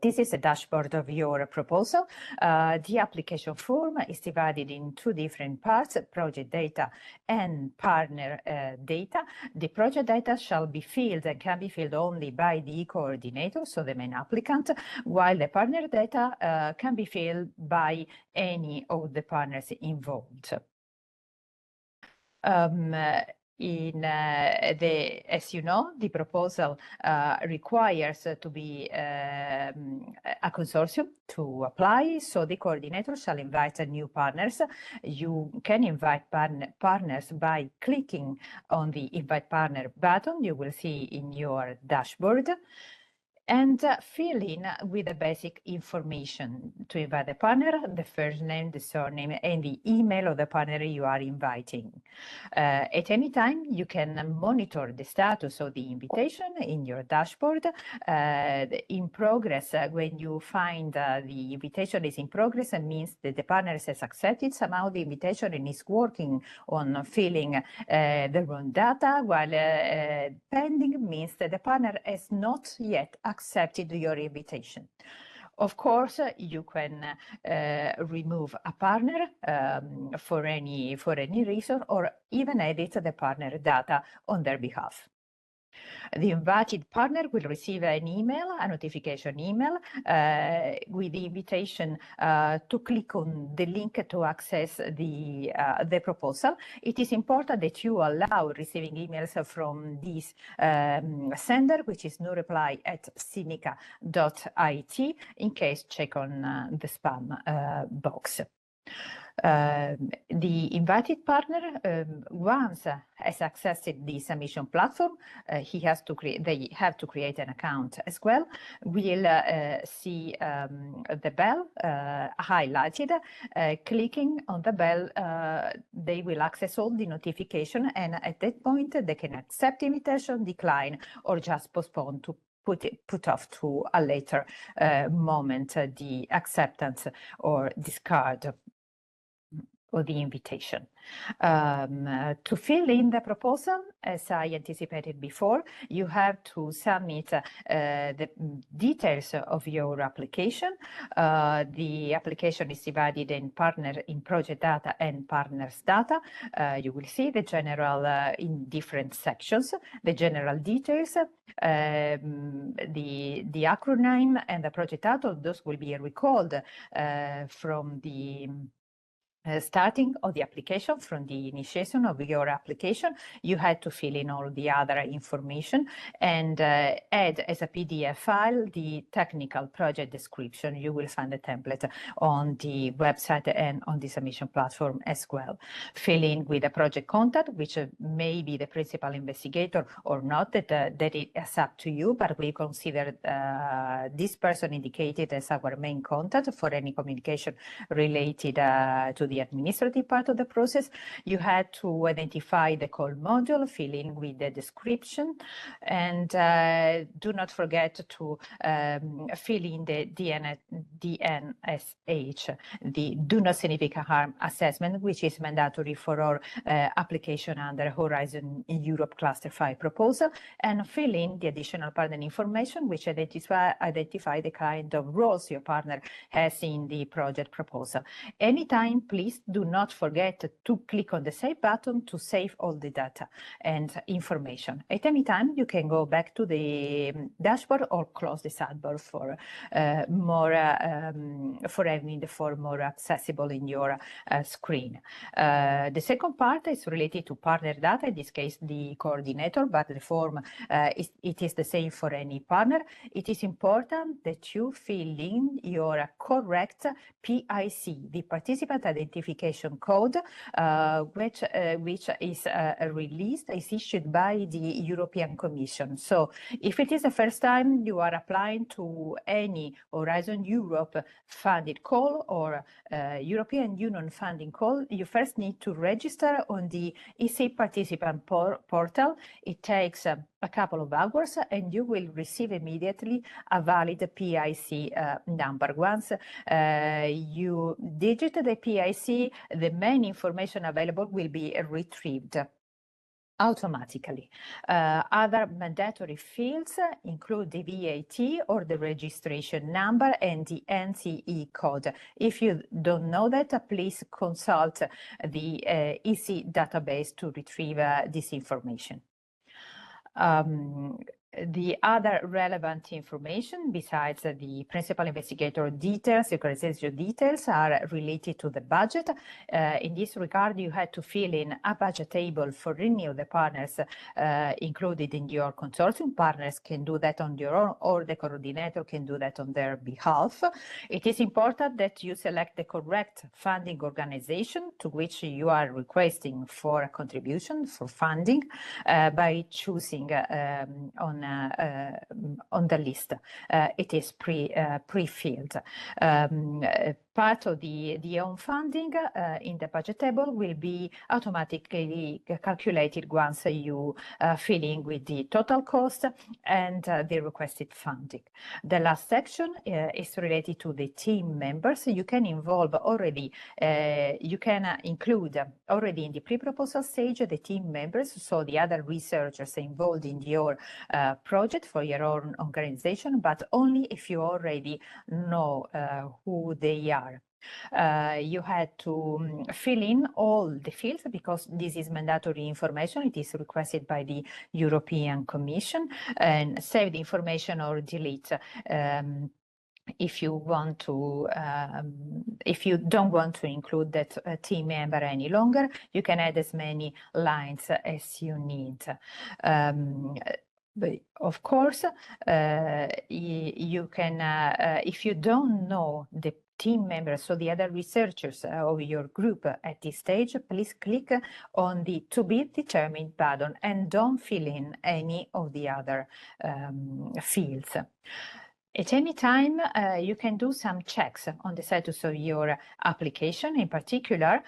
This is a dashboard of your proposal. The application form is divided in two different parts, project data and partner data. The project data shall be filled and can be filled only by the coordinator, so the main applicant, while the partner data can be filled by any of the partners involved. As you know, the proposal requires to be a consortium to apply, so the coordinator shall invite new partners. You can invite partners by clicking on the Invite Partner button you will see in your dashboard, and fill in with the basic information to invite the partner, the first name, the surname, and the email of the partner you are inviting. At any time, you can monitor the status of the invitation in your dashboard. In progress, when you find the invitation is in progress, it means that the partner has accepted somehow the invitation and is working on filling the wrong data, while pending means that the partner has not yet accepted your invitation. Of course, you can remove a partner for any reason, or even edit the partner data on their behalf. The invited partner will receive an email, a notification email, with the invitation to click on the link to access the proposal. It is important that you allow receiving emails from this sender, which is noreply@sinica.it, in case check on the spam box. The invited partner, once has accessed the submission platform, they have to create an account as well. We'll see the bell highlighted. Clicking on the bell, they will access all the notification, and at that point they can accept invitation, decline, or just postpone to put off to a later moment the acceptance or discard or the invitation. To fill in the proposal, as I anticipated before, you have to submit the details of your application. The application is divided in project data and partners data. You will see the general in different sections, the general details, the acronym and the project title. Those will be recalled from the starting of the application, from the initiation of your application. You had to fill in all the other information and add as a PDF file the technical project description. You will find the template on the website and on the submission platform as well. Fill in with a project contact, which may be the principal investigator or not, that is up to you, but we consider this person indicated as our main contact for any communication related to the administrative part of the process. You had to identify the call module, fill in with the description, and do not forget to fill in the DNSH, the Do Not Significant Harm Assessment, which is mandatory for our application under Horizon Europe Cluster 5 proposal, and fill in the additional partner information, which identify the kind of roles your partner has in the project proposal. Anytime, please do not forget to click on the Save button to save all the data and information. At any time, you can go back to the dashboard or close the sidebar for having the form more accessible in your screen. The second part is related to partner data, in this case the coordinator, but the form it is the same for any partner. It is important that you fill in your correct PIC, the participant identification code, which is issued by the European Commission. So if it is the first time you are applying to any Horizon Europe funded call or European Union funding call, you first need to register on the EC participant portal. It takes a couple of hours and you will receive immediately a valid PIC number. Once you digit the PIC, the main information available will be retrieved automatically. Other mandatory fields include the VAT or the registration number and the NCE code. If you don't know that, please consult the EC database to retrieve this information. The other relevant information, besides the principal investigator details, the organization details, are related to the budget. In this regard, you had to fill in a budget table for any of the partners included in your consortium. Partners can do that on their own, or the coordinator can do that on their behalf. It is important that you select the correct funding organization to which you are requesting for a contribution for funding by choosing on the list. It is pre-filled. Part of the own funding in the budget table will be automatically calculated once you fill in with the total cost and the requested funding. The last section is related to the team members. You can involve already, you can include already in the pre-proposal stage the team members, so the other researchers involved in your project for your own organization, but only if you already know who they are. You had to fill in all the fields because this is mandatory information. It is requested by the European Commission, and save the information or delete. If you want to, if you don't want to include that team member any longer, you can add as many lines as you need. But of course, you can, if you don't know the team members, so the other researchers of your group at this stage, please click on the to be determined button and don't fill in any of the other fields. At any time, you can do some checks on the status of your application. In particular,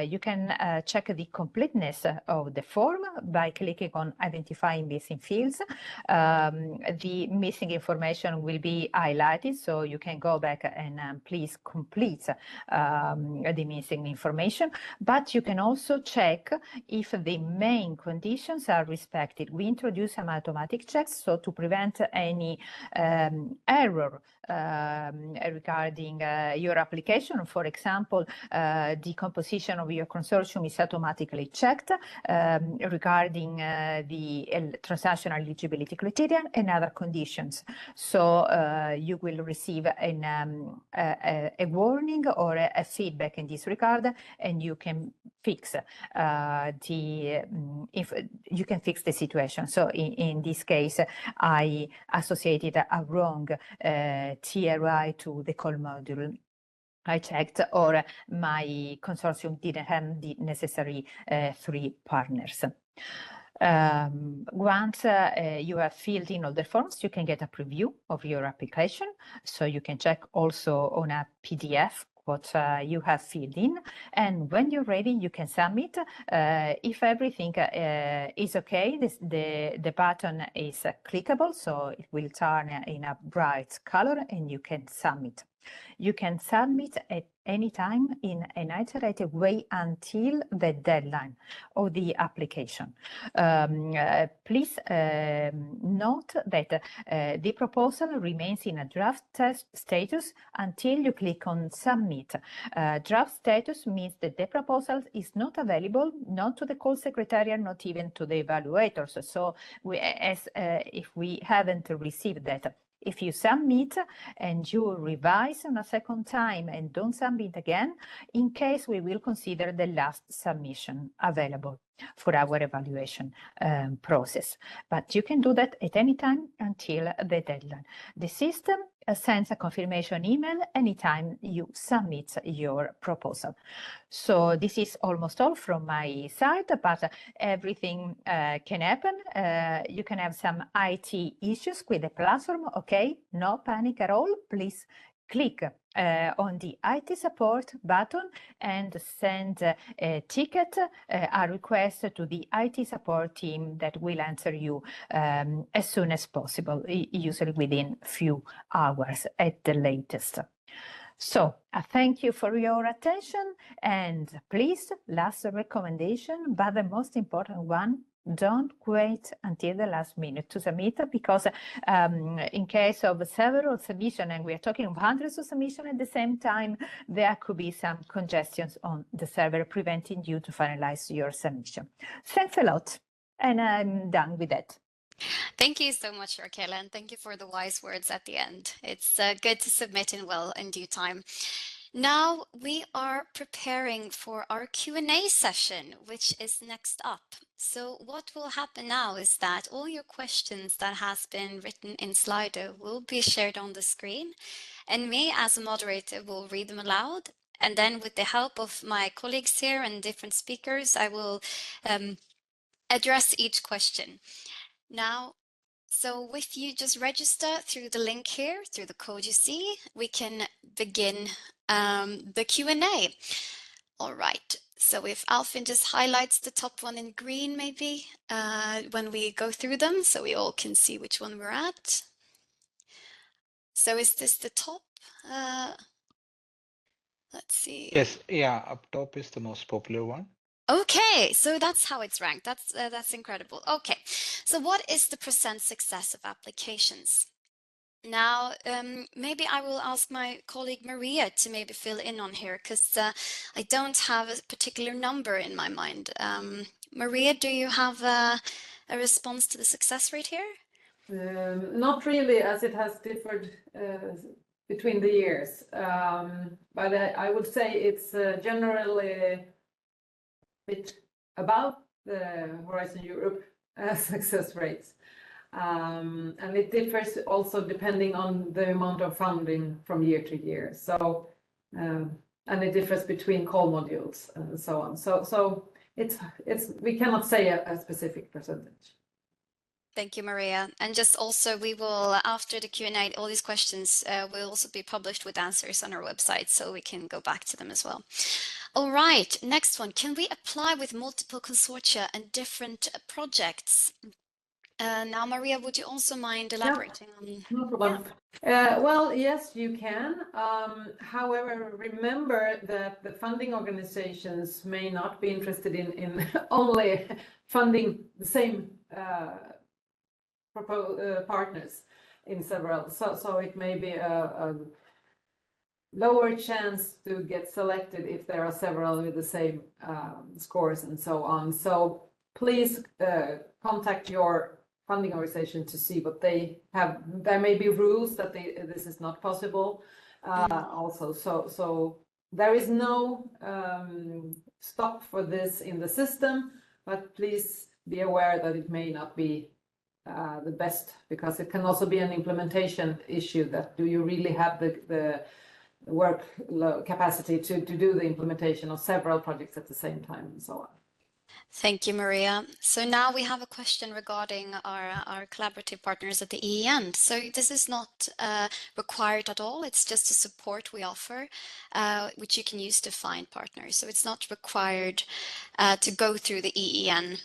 you can check the completeness of the form by clicking on identifying missing fields. The missing information will be highlighted, so you can go back and please complete the missing information. But you can also check if the main conditions are respected. We introduce some automatic checks, so to prevent any error regarding your application. For example, the composition of your consortium is automatically checked regarding the transactional eligibility criteria and other conditions. So you will receive a warning or a feedback in this regard, and you can fix you can fix the situation. So in this case, I associated a wrong TRI to the call module I checked, or my consortium didn't have the necessary 3 partners. Once you have filled in all the forms, you can get a preview of your application. So you can check also on a PDF what you have filled in, and when you're ready, you can submit. If everything is okay, the button is clickable, so it will turn in a bright color and you can submit. You can submit at any time in an iterative way until the deadline of the application. Please note that the proposal remains in a draft test status until you click on submit. Draft status means that the proposal is not available, not to the call secretariat, not even to the evaluators. So if we haven't received that, if you submit and you revise on a second time and don't submit again, in case we will consider the last submission available for our evaluation process. But you can do that at any time until the deadline. The system sends a confirmation email anytime you submit your proposal. So this is almost all from my side, but everything can happen. You can have some IT issues with the platform. Okay, no panic at all. Please click on the IT support button and send a ticket, a request to the IT support team that will answer you as soon as possible, usually within a few hours at the latest. So I thank you for your attention, and please, last recommendation, but the most important one, don't wait until the last minute to submit, because in case of several submissions, and we are talking of hundreds of submissions at the same time, there could be some congestions on the server preventing you to finalize your submission. Thanks a lot, and I'm done with that. Thank you so much, Raquel, and thank you for the wise words at the end. It's good to submit in due time. Now we are preparing for our Q&A session, which is next up. So what will happen now is that all your questions that has been written in Slido will be shared on the screen, and me as a moderator will read them aloud. And then with the help of my colleagues here and different speakers, I will address each question. Now, so if you just register through the link here, through the code you see, we can begin the Q&A. All right, so if Alfin just highlights the top one in green maybe when we go through them, so we all can see which one we're at. So is this the top? Let's see. Yes, yeah, up top is the most popular one. Okay, so that's how it's ranked. That's incredible. Okay, so what is the % success of applications? Now, maybe I will ask my colleague Maria to maybe fill in on here, because I don't have a particular number in my mind. Maria, do you have a response to the success rate here? Not really, as it has differed between the years. But I would say it's generally a bit above the Horizon Europe success rates. And it differs also depending on the amount of funding from year to year. So, and it differs between core modules and so on. So it's we cannot say a specific percentage. Thank you, Maria. And just also, we will, after the Q&A, all these questions will also be published with answers on our website, so we can go back to them as well. All right, next one. Can we apply with multiple consortia and different projects? Now, Maria, would you also mind elaborating on? No problem. Well, yes, you can. However, remember that the funding organizations may not be interested in only funding the same partners in several. So it may be a lower chance to get selected if there are several with the same scores and so on. So please contact your funding organization to see what they have. There may be rules that this is not possible also. So there is no stop for this in the system, but please be aware that it may not be the best, because it can also be an implementation issue, that do you really have the work capacity to do the implementation of several projects at the same time and so on. Thank you, Maria. So now we have a question regarding our collaborative partners at the EEN. So this is not required at all. It's just a support we offer, which you can use to find partners. So it's not required to go through the EEN.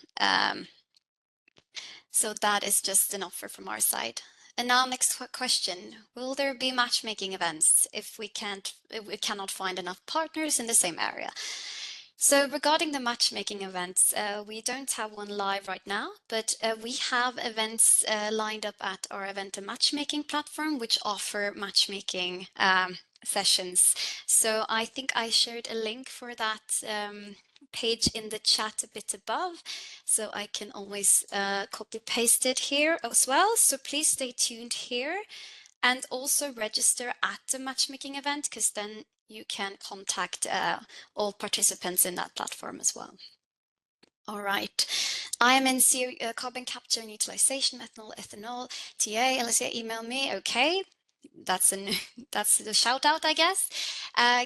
So that is just an offer from our side. And now next question, will there be matchmaking events if we cannot find enough partners in the same area? So regarding the matchmaking events, we don't have one live right now, but we have events lined up at our event and matchmaking platform, which offer matchmaking sessions. So I think I shared a link for that page in the chat a bit above, so I can always copy paste it here as well. So please stay tuned here and also register at the matchmaking event, because then you can contact all participants in that platform as well. All right. I am in carbon capture and utilization, ethanol, TA, LSA, email me. Okay. That's the shout out, I guess.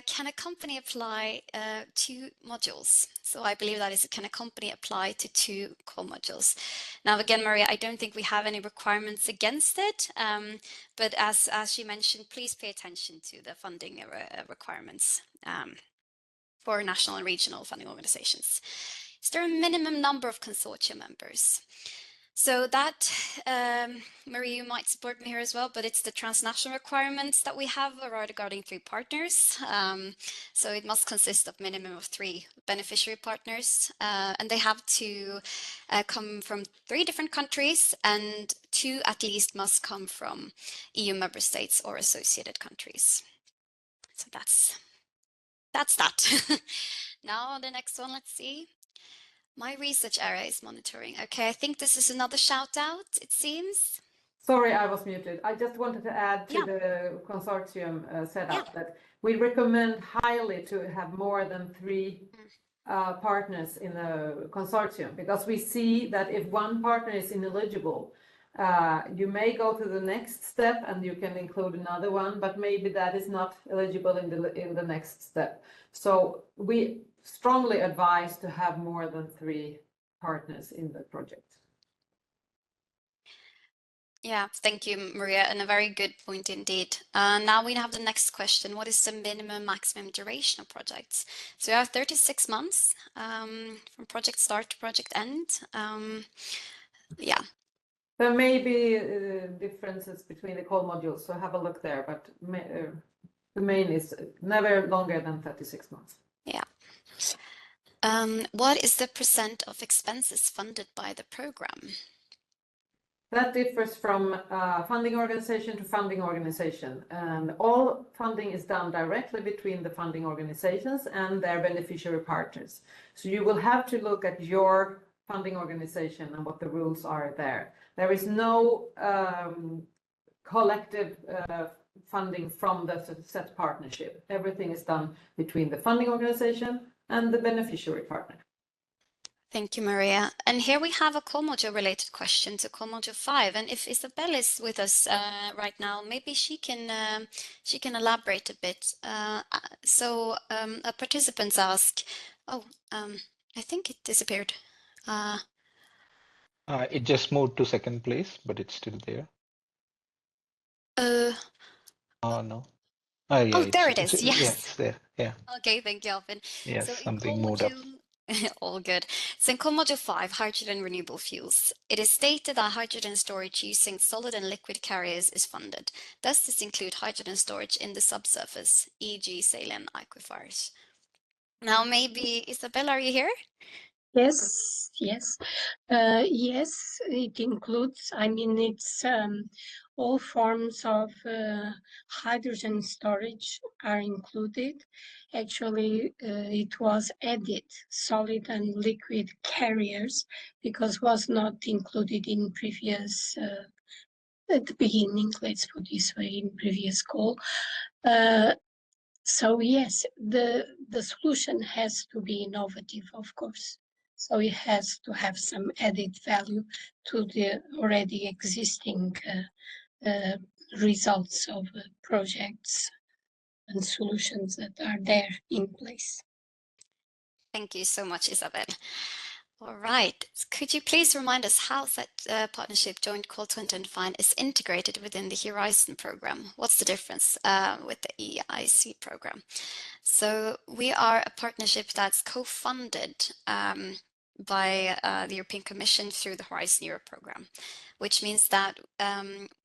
Can a company apply 2 modules? So I believe that is, can a company apply to 2 core modules? Now, again, Maria, I don't think we have any requirements against it, but as you mentioned, please pay attention to the funding requirements for national and regional funding organizations. Is there a minimum number of consortia members? So that, Marie, you might support me here as well, but it's the transnational requirements that we have regarding 3 partners. So it must consist of minimum of 3 beneficiary partners, and they have to come from 3 different countries, and 2 at least must come from EU member states or associated countries. So that's that. Now the next one, let's see. My research area is monitoring. Okay, I think this is another shout out, it seems. Sorry, I was muted. I just wanted to add to the consortium setup that we recommend highly to have more than 3 partners in the consortium, because we see that if one partner is ineligible, you may go to the next step and you can include another one, but maybe that is not eligible in the next step. So we strongly advise to have more than 3 partners in the project. Yeah, thank you, Maria, and a very good point indeed. Now we have the next question. What is the minimum maximum duration of projects? So we have 36 months from project start to project end. Yeah. There may be differences between the core modules, so have a look there, but the main is never longer than 36 months. Yeah. What is the % of expenses funded by the program? That differs from funding organization to funding organization, and all funding is done directly between the funding organizations and their beneficiary partners. So you will have to look at your funding organization and what the rules are there. There is no collective funding from the CET partnership. Everything is done between the funding organization and the beneficiary partner. Thank you, Maria. And here we have a core module related question to core module 5. And if Isabel is with us right now, maybe she can elaborate a bit. Participants ask, I think it disappeared. It just moved to second place, but it's still there. No. Oh, yeah, there it is. Yeah, Yes. it's there. Yeah. Okay, thank you, Alvin. Yes, So in something core moved up. module, all good. So in core module 5, hydrogen renewable fuels, it is stated that hydrogen storage using solid and liquid carriers is funded. Does this include hydrogen storage in the subsurface, e.g. saline aquifers? Now, maybe Isabella, are you here? Yes, yes. Yes, it includes, I mean, it's all forms of hydrogen storage are included. Actually, it was added, solid and liquid carriers, because was not included in previous, at the beginning, let's put this way, in previous call. So yes, the solution has to be innovative, of course. So it has to have some added value to the already existing results of projects and solutions that are there in place. Thank you so much, Isabel. All right. Could you please remind us how CETPartnership Joint Call 2025 is integrated within the Horizon program? What's the difference with the EIC program? So we are a partnership that's co-funded by the European Commission through the Horizon Europe program, which means that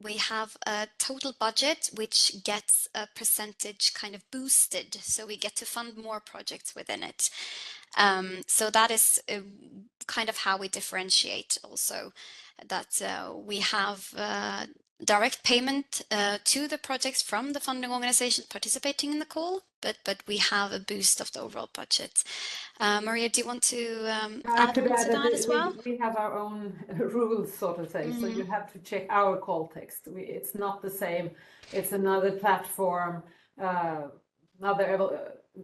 we have a total budget which gets a percentage kind of boosted. So we get to fund more projects within it. So that is kind of how we differentiate also, that we have direct payment to the projects from the funding organization participating in the call, but we have a boost of the overall budget. Maria, do you want to add on to that as well? We have our own rules, so to say, so you have to check our call text. It's not the same. It's another platform,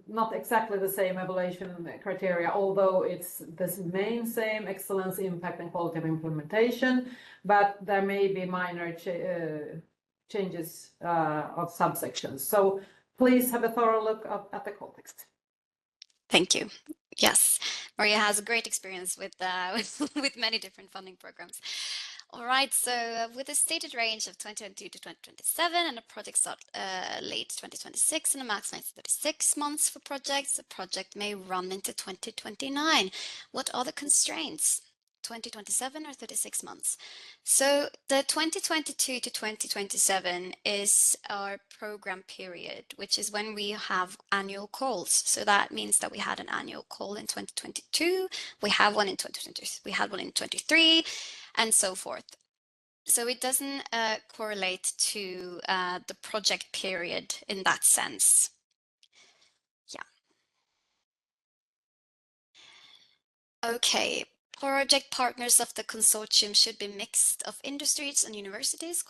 not exactly the same evaluation criteria, although it's the same excellence, impact, and quality of implementation, but there may be minor changes of subsections. So please have a thorough look at the call text. Thank you. Yes, Maria has a great experience with with many different funding programs. All right, so with a stated range of 2022 to 2027 and a project start late 2026 and a maximum 36 months for projects, the project may run into 2029. What are the constraints? 2027 or 36 months? So the 2022 to 2027 is our program period, which is when we have annual calls. So that means that we had an annual call in 2022, we have one in 2020, we had one in 23, and so forth. So it doesn't correlate to the project period in that sense. Yeah. Okay. Project partners of the consortium should be mixed of industries and universities, ?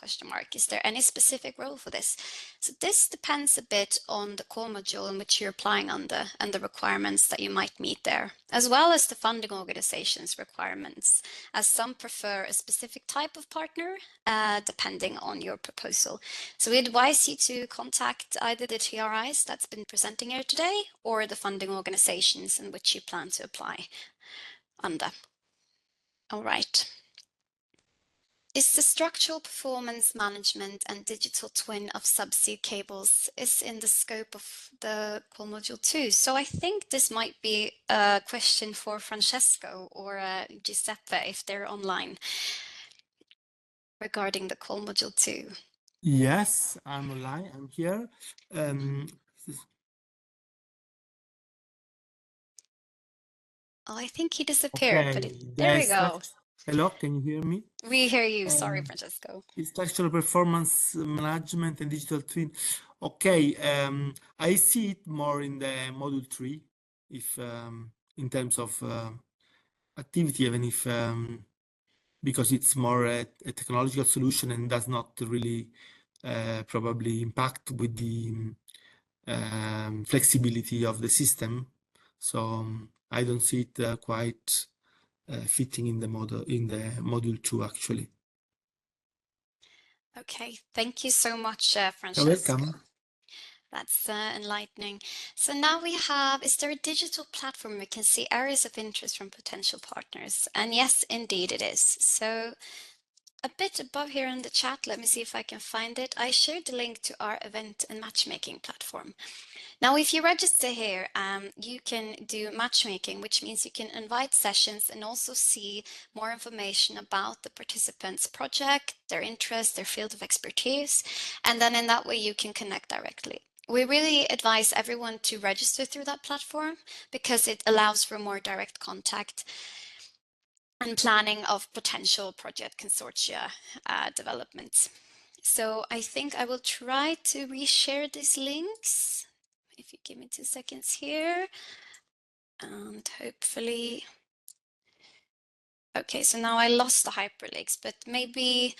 Is there any specific role for this? So this depends a bit on the core module in which you're applying under and the requirements that you might meet there, as well as the funding organization's requirements, as some prefer a specific type of partner, depending on your proposal. So we advise you to contact either the TRIs that's been presenting here today or the funding organizations in which you plan to apply under. All right. Is the structural performance management and digital twin of subsea cables is in the scope of the call module 2? So I think this might be a question for Francesco or Giuseppe if they're online regarding the call module 2. Yes, I'm online. I'm here. Oh, I think he disappeared, but there we go. Hello, can you hear me? We hear you. Sorry, Francesco. Structural performance management and digital twin. Okay, I see it more in the module 3, if in terms of activity, even if because it's more a technological solution and does not really probably impact with the flexibility of the system. So I don't see it quite fitting in the module 2 actually. Okay, thank you so much, You're Francesco. welcome. That's enlightening. So now we have, is there a digital platform we can see areas of interest from potential partners? And yes, indeed it is. So a bit above here in the chat, let me see if I can find it. I shared the link to our event and matchmaking platform. Now, if you register here, you can do matchmaking, which means you can invite sessions and also see more information about the participants' project, their interest, their field of expertise, and then in that way you can connect directly. We really advise everyone to register through that platform because it allows for more direct contact and planning of potential project consortia development. So I think I will try to reshare these links. If you give me 2 seconds here, and hopefully, okay, so now I lost the hyperlinks, but maybe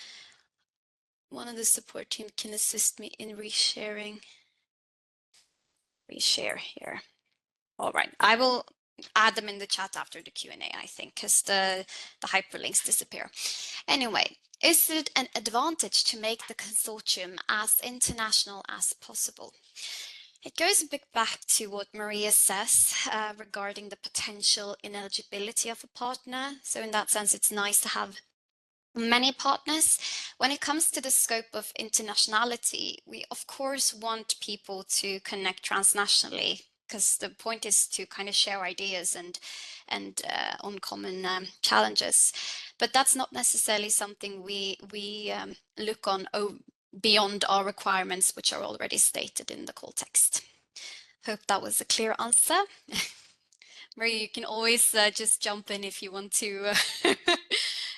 one of the support team can assist me in reshare here. All right, I will add them in the chat after the Q&A, I think, because the hyperlinks disappear. Anyway, is it an advantage to make the consortium as international as possible? It goes a bit back to what Maria says regarding the potential ineligibility of a partner. So in that sense, it's nice to have many partners. When it comes to the scope of internationality, we of course want people to connect transnationally, because the point is to kind of share ideas and on common challenges. But that's not necessarily something we look on beyond our requirements, which are already stated in the call text. Hope that was a clear answer. Maria, you can always just jump in if you want to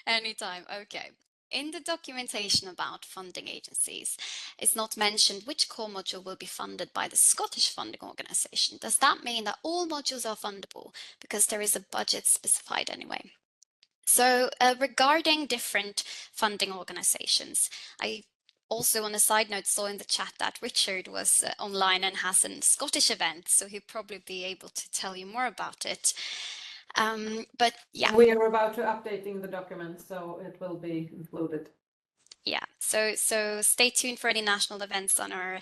anytime. Okay. In the documentation about funding agencies, it's not mentioned which core module will be funded by the Scottish funding organisation. Does that mean that all modules are fundable because there is a budget specified anyway? So regarding different funding organisations, I also on a side note saw in the chat that Richard was online and has a Scottish event, so he'll probably be able to tell you more about it. But yeah. We are about to updating the document, so it will be included. Yeah, so stay tuned for any national events on our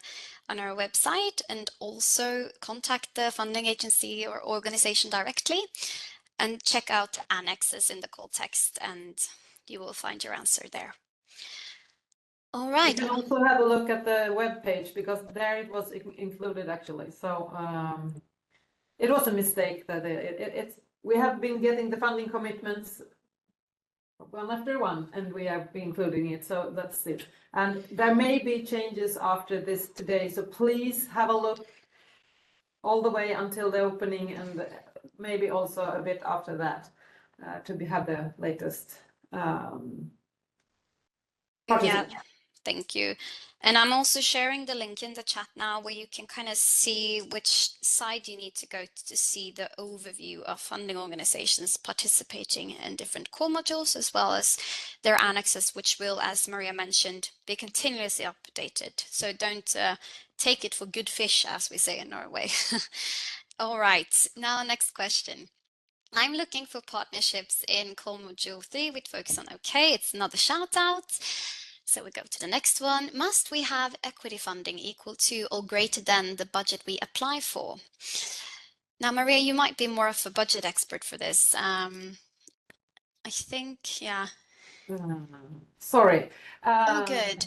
website, and also contact the funding agency or organization directly and check out the annexes in the call text, and you will find your answer there. All right. You can also have a look at the web page, because there it was included actually. So it was a mistake that we have been getting the funding commitments one after one, and we have been including it. So that's it. And there may be changes after this today. So please have a look all the way until the opening, and maybe also a bit after that to have the latest. Yeah, thank you. And I'm also sharing the link in the chat now where you can kind of see which side you need to go to see the overview of funding organizations participating in different core modules, as well as their annexes, which will, as Maria mentioned, be continuously updated. So don't take it for good fish, as we say in Norway. All right, now next question. I'm looking for partnerships in core module 3 with focus on OK. It's another shout out. So we go to the next one. Must we have equity funding equal to or greater than the budget we apply for? Now, Maria, you might be more of a budget expert for this. I think, yeah. Sorry. Oh, good.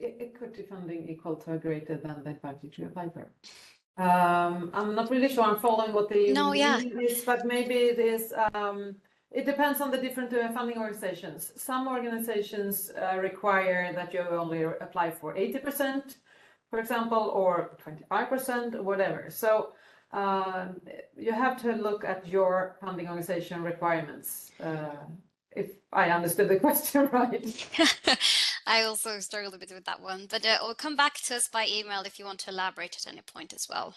Equity funding equal to or greater than the budget we apply for. I'm not really sure I'm following what the meaning is, but maybe it is. It depends on the different funding organizations. Some organizations require that you only apply for 80%, for example, or 25%, or whatever. So you have to look at your funding organization requirements if I understood the question right. I also struggled a bit with that one, but or come back to us by email if you want to elaborate at any point as well.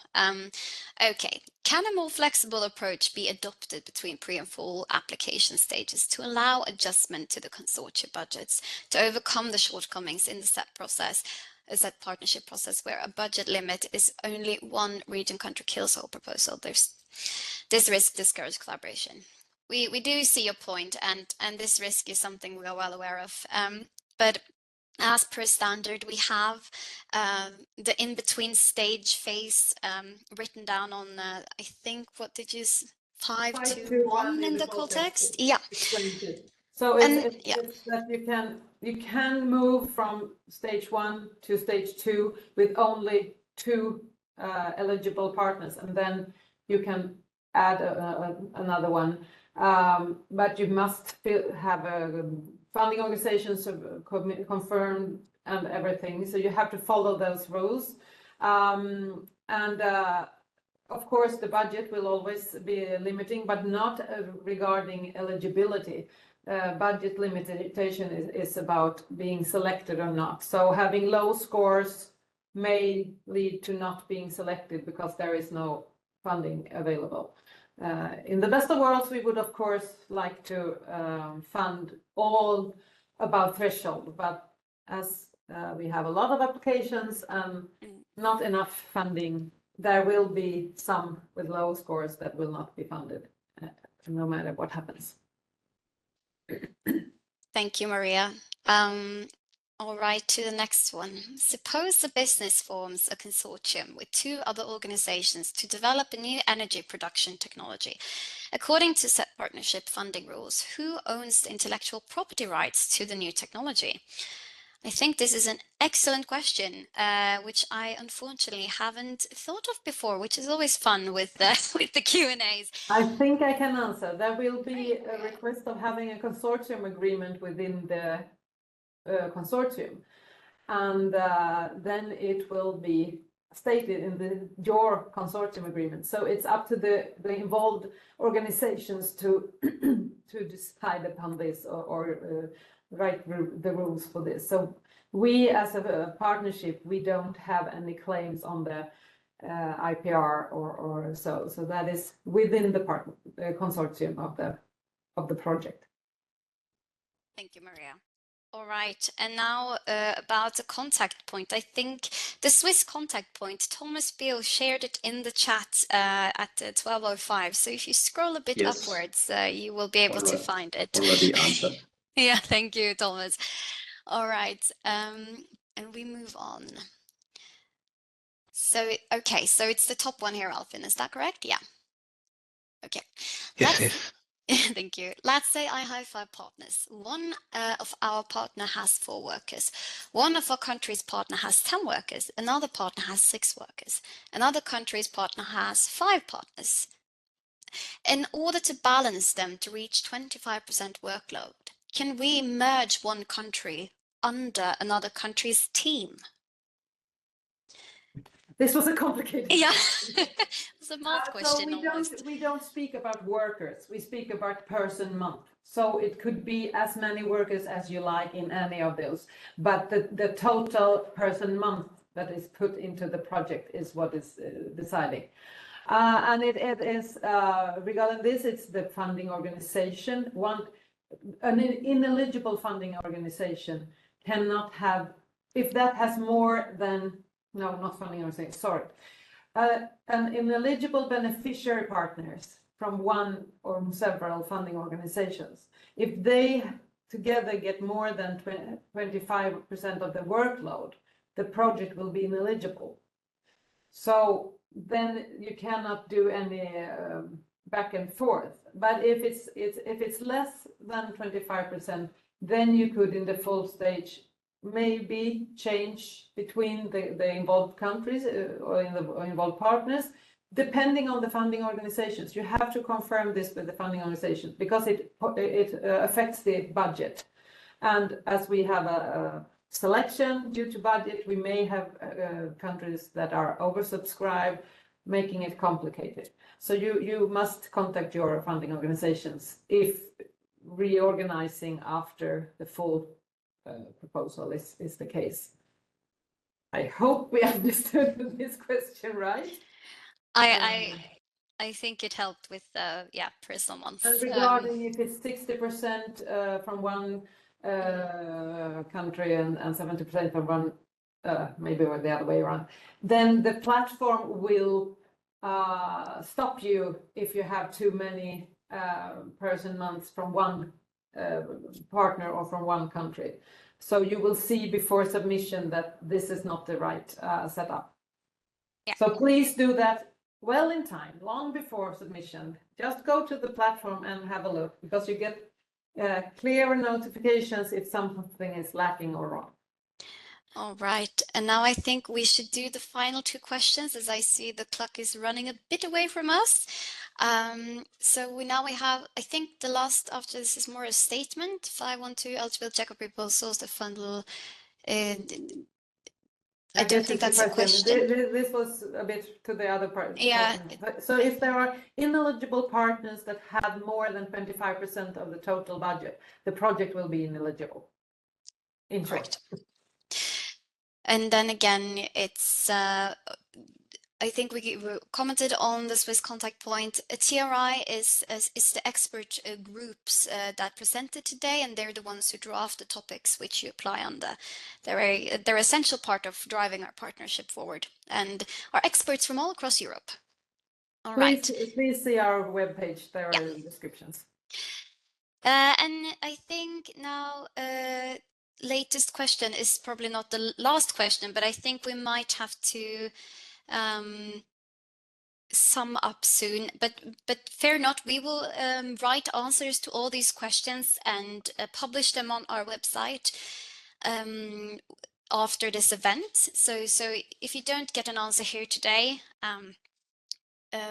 Okay, can a more flexible approach be adopted between pre and full application stages to allow adjustment to the consortium budgets to overcome the shortcomings in the set partnership process where a budget limit is only one region country kills whole proposal? This risk discourages collaboration. We do see your point, and this risk is something we are well aware of. But as per standard, we have the in-between stage phase written down on, I think, what did you 5.2.1 in the call text? Yeah. So it's that you can move from stage 1 to stage 2 with only 2 eligible partners, and then you can add another one. But you must have a funding organizations confirmed and everything. So you have to follow those rules. Of course, the budget will always be limiting, but not regarding eligibility. Budget limitation is about being selected or not. So having low scores may lead to not being selected because there is no funding available. In the best of worlds, we would of course like to fund all above threshold, but as we have a lot of applications and not enough funding, there will be some with low scores that will not be funded, no matter what happens. Thank you, Maria. All right, to the next one. Suppose a business forms a consortium with 2 other organizations to develop a new energy production technology. According to CETPartnership funding rules, who owns the intellectual property rights to the new technology? I think this is an excellent question, which I unfortunately haven't thought of before, which is always fun with the Q&As. I think I can answer. There will be a request of having a consortium agreement within the consortium, and then it will be stated in your consortium agreement. So it's up to the involved organizations to decide upon this or write the rules for this. So we as a partnership, we don't have any claims on the IPR or so. So that is within the consortium of the project. Thank you, Maria. All right, and now about the contact point. I think the Swiss contact point, Thomas Beal shared it in the chat at 12:05. So if you scroll a bit upwards, you will be able to find it. Already answered. Yeah, thank you, Thomas. All right, and we move on. So, okay, so it's the top one here, Alfin, is that correct? Yeah. Okay. Yes. Thank you. Let's say I have 5 partners. One of our partner has 4 workers. One of our country's partner has 10 workers. Another partner has 6 workers. Another country's partner has 5 partners. In order to balance them to reach 25% workload, can we merge one country under another country's team? This was a complicated question. It's a math question so we don't speak about workers, we speak about person month. So it could be as many workers as you like in any of those, but the total person month that is put into the project is what is deciding. And it is, regarding this, it's the funding organization. An ineligible funding organization cannot have, if that has more than, no, not funding organization, sorry. An ineligible beneficiary partners from one or several funding organizations, if they together get more than 25% of the workload, the project will be ineligible. So then you cannot do any back and forth. But if it's less than 25%, then you could in the full stage maybe change between the involved countries or involved partners, depending on the funding organizations. You have to confirm this with the funding organizations because it affects the budget. And as we have a selection due to budget, we may have countries that are oversubscribed, making it complicated. So you must contact your funding organizations if reorganizing after the full proposal is the case. I hope we understood this question right. I think it helped with yeah, personal ones. And regarding if it's 60% from one country and 70% from one, maybe or the other way around, then the platform will stop you if you have too many person months from one partner or from one country. So you will see before submission that this is not the right setup. Yeah. So please do that well in time, long before submission. Just go to the platform and have a look, because you get clearer notifications if something is lacking or wrong. All right, and now I think we should do the final two questions, as I see the clock is running a bit away from us. So now we have, I think the last after this is more a statement. 512 eligible check-up proposals, the fund will. I don't think that's a question. This was a bit to the other part. Yeah. So if there are ineligible partners that have more than 25% of the total budget, the project will be ineligible. In short. And then again, it's I think we commented on the Swiss contact point. A TRI is the expert groups that presented today, and they're the ones who draft the topics which you apply on the. They're essential part of driving our partnership forward, and are experts from all across Europe. All right. Please see our webpage. There are descriptions. And I think now latest question is probably not the last question, but I think we might have to sum up soon, but fear not, we will write answers to all these questions and publish them on our website after this event. So if you don't get an answer here today,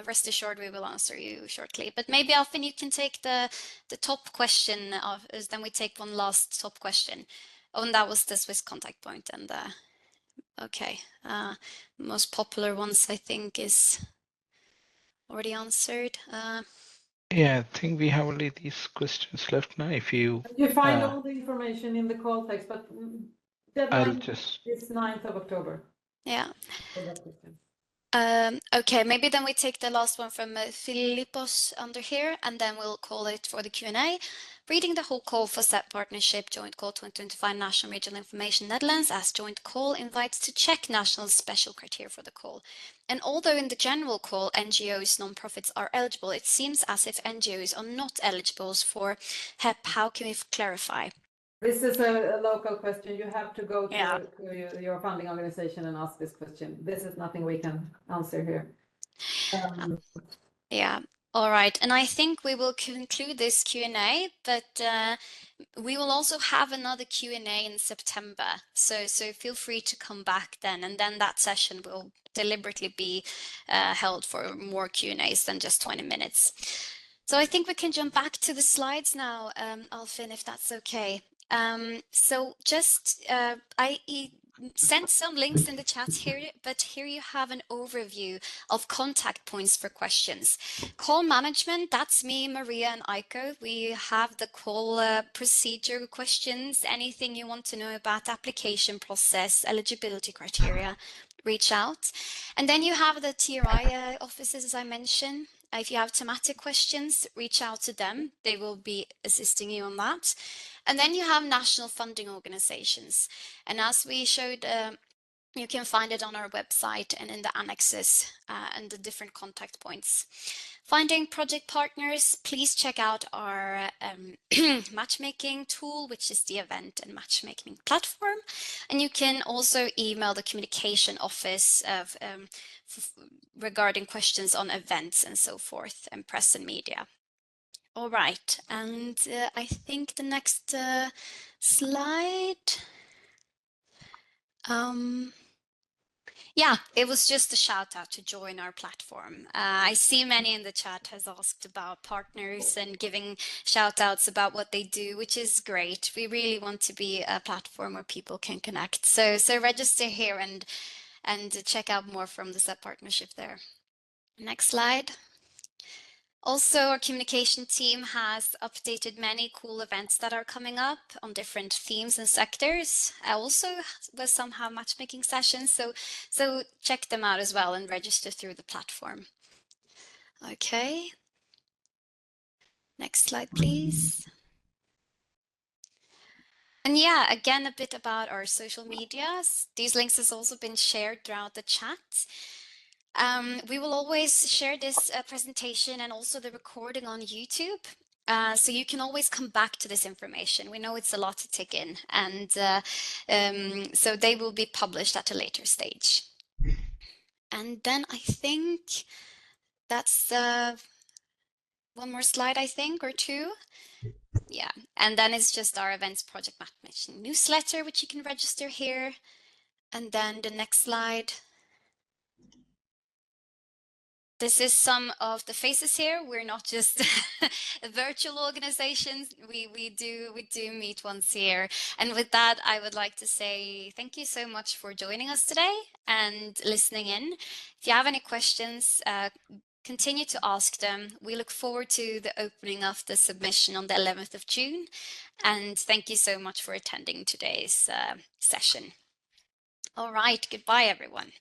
rest assured we will answer you shortly. But maybe Alfin, you can take the top question of, then we take one last top question. Oh, and that was the Swiss contact point, and okay, most popular ones I think is already answered. Yeah, I think we have only these questions left now. If you find all the information in the call text, but deadline is 9th of October. Yeah. Okay, maybe then we take the last one from Philippos under here, and then we'll call it for the Q&A. Reading the whole call for CETPartnership Joint Call 2025 National Regional Information Netherlands as joint call invites to check national special criteria for the call. And although in the general call NGOs, non-profits are eligible, it seems as if NGOs are not eligible for HEP. How can we clarify? This is a local question. You have to go to your funding organization and ask this question. This is nothing we can answer here. Yeah. All right. And I think we will conclude this Q&A, but we will also have another Q&A in September. So feel free to come back then. And then that session will deliberately be held for more Q&As than just 20 minutes. So I think we can jump back to the slides now, Alfin, if that's okay. So just I sent some links in the chat here, but here you have an overview of contact points for questions. Call management, that's me, Maria, and Aiko. We have the call procedure questions, anything you want to know about application process, eligibility criteria, reach out. And then you have the TRI offices, as I mentioned. If you have thematic questions, reach out to them. They will be assisting you on that. And then you have national funding organizations. And as we showed, you can find it on our website and in the annexes and the different contact points. Finding project partners, please check out our matchmaking tool, which is the event and matchmaking platform. And you can also email the communication office regarding questions on events and so forth, and press and media. All right, and I think the next slide. Yeah, it was just a shout out to join our platform. I see many in the chat has asked about partners and giving shout outs about what they do, which is great. We really want to be a platform where people can connect. So register here and check out more from the CETPartnership there. Next slide. Also, our communication team has updated many cool events that are coming up on different themes and sectors. Also, with somehow matchmaking sessions, so check them out as well and register through the platform. Okay. Next slide, please. And yeah, again, a bit about our social medias. These links has also been shared throughout the chat. We will always share this presentation and also the recording on YouTube. So you can always come back to this information. We know it's a lot to take in, and so they will be published at a later stage. And then I think that's one more slide, I think, or two. Yeah, and then it's just our events project matchmaking newsletter, which you can register here. And then the next slide. This is some of the faces here. We're not just virtual organizations. We do meet once a year. And with that, I would like to say thank you so much for joining us today and listening in. If you have any questions, continue to ask them. We look forward to the opening of the submission on the 11th of June. And thank you so much for attending today's session. All right, goodbye, everyone.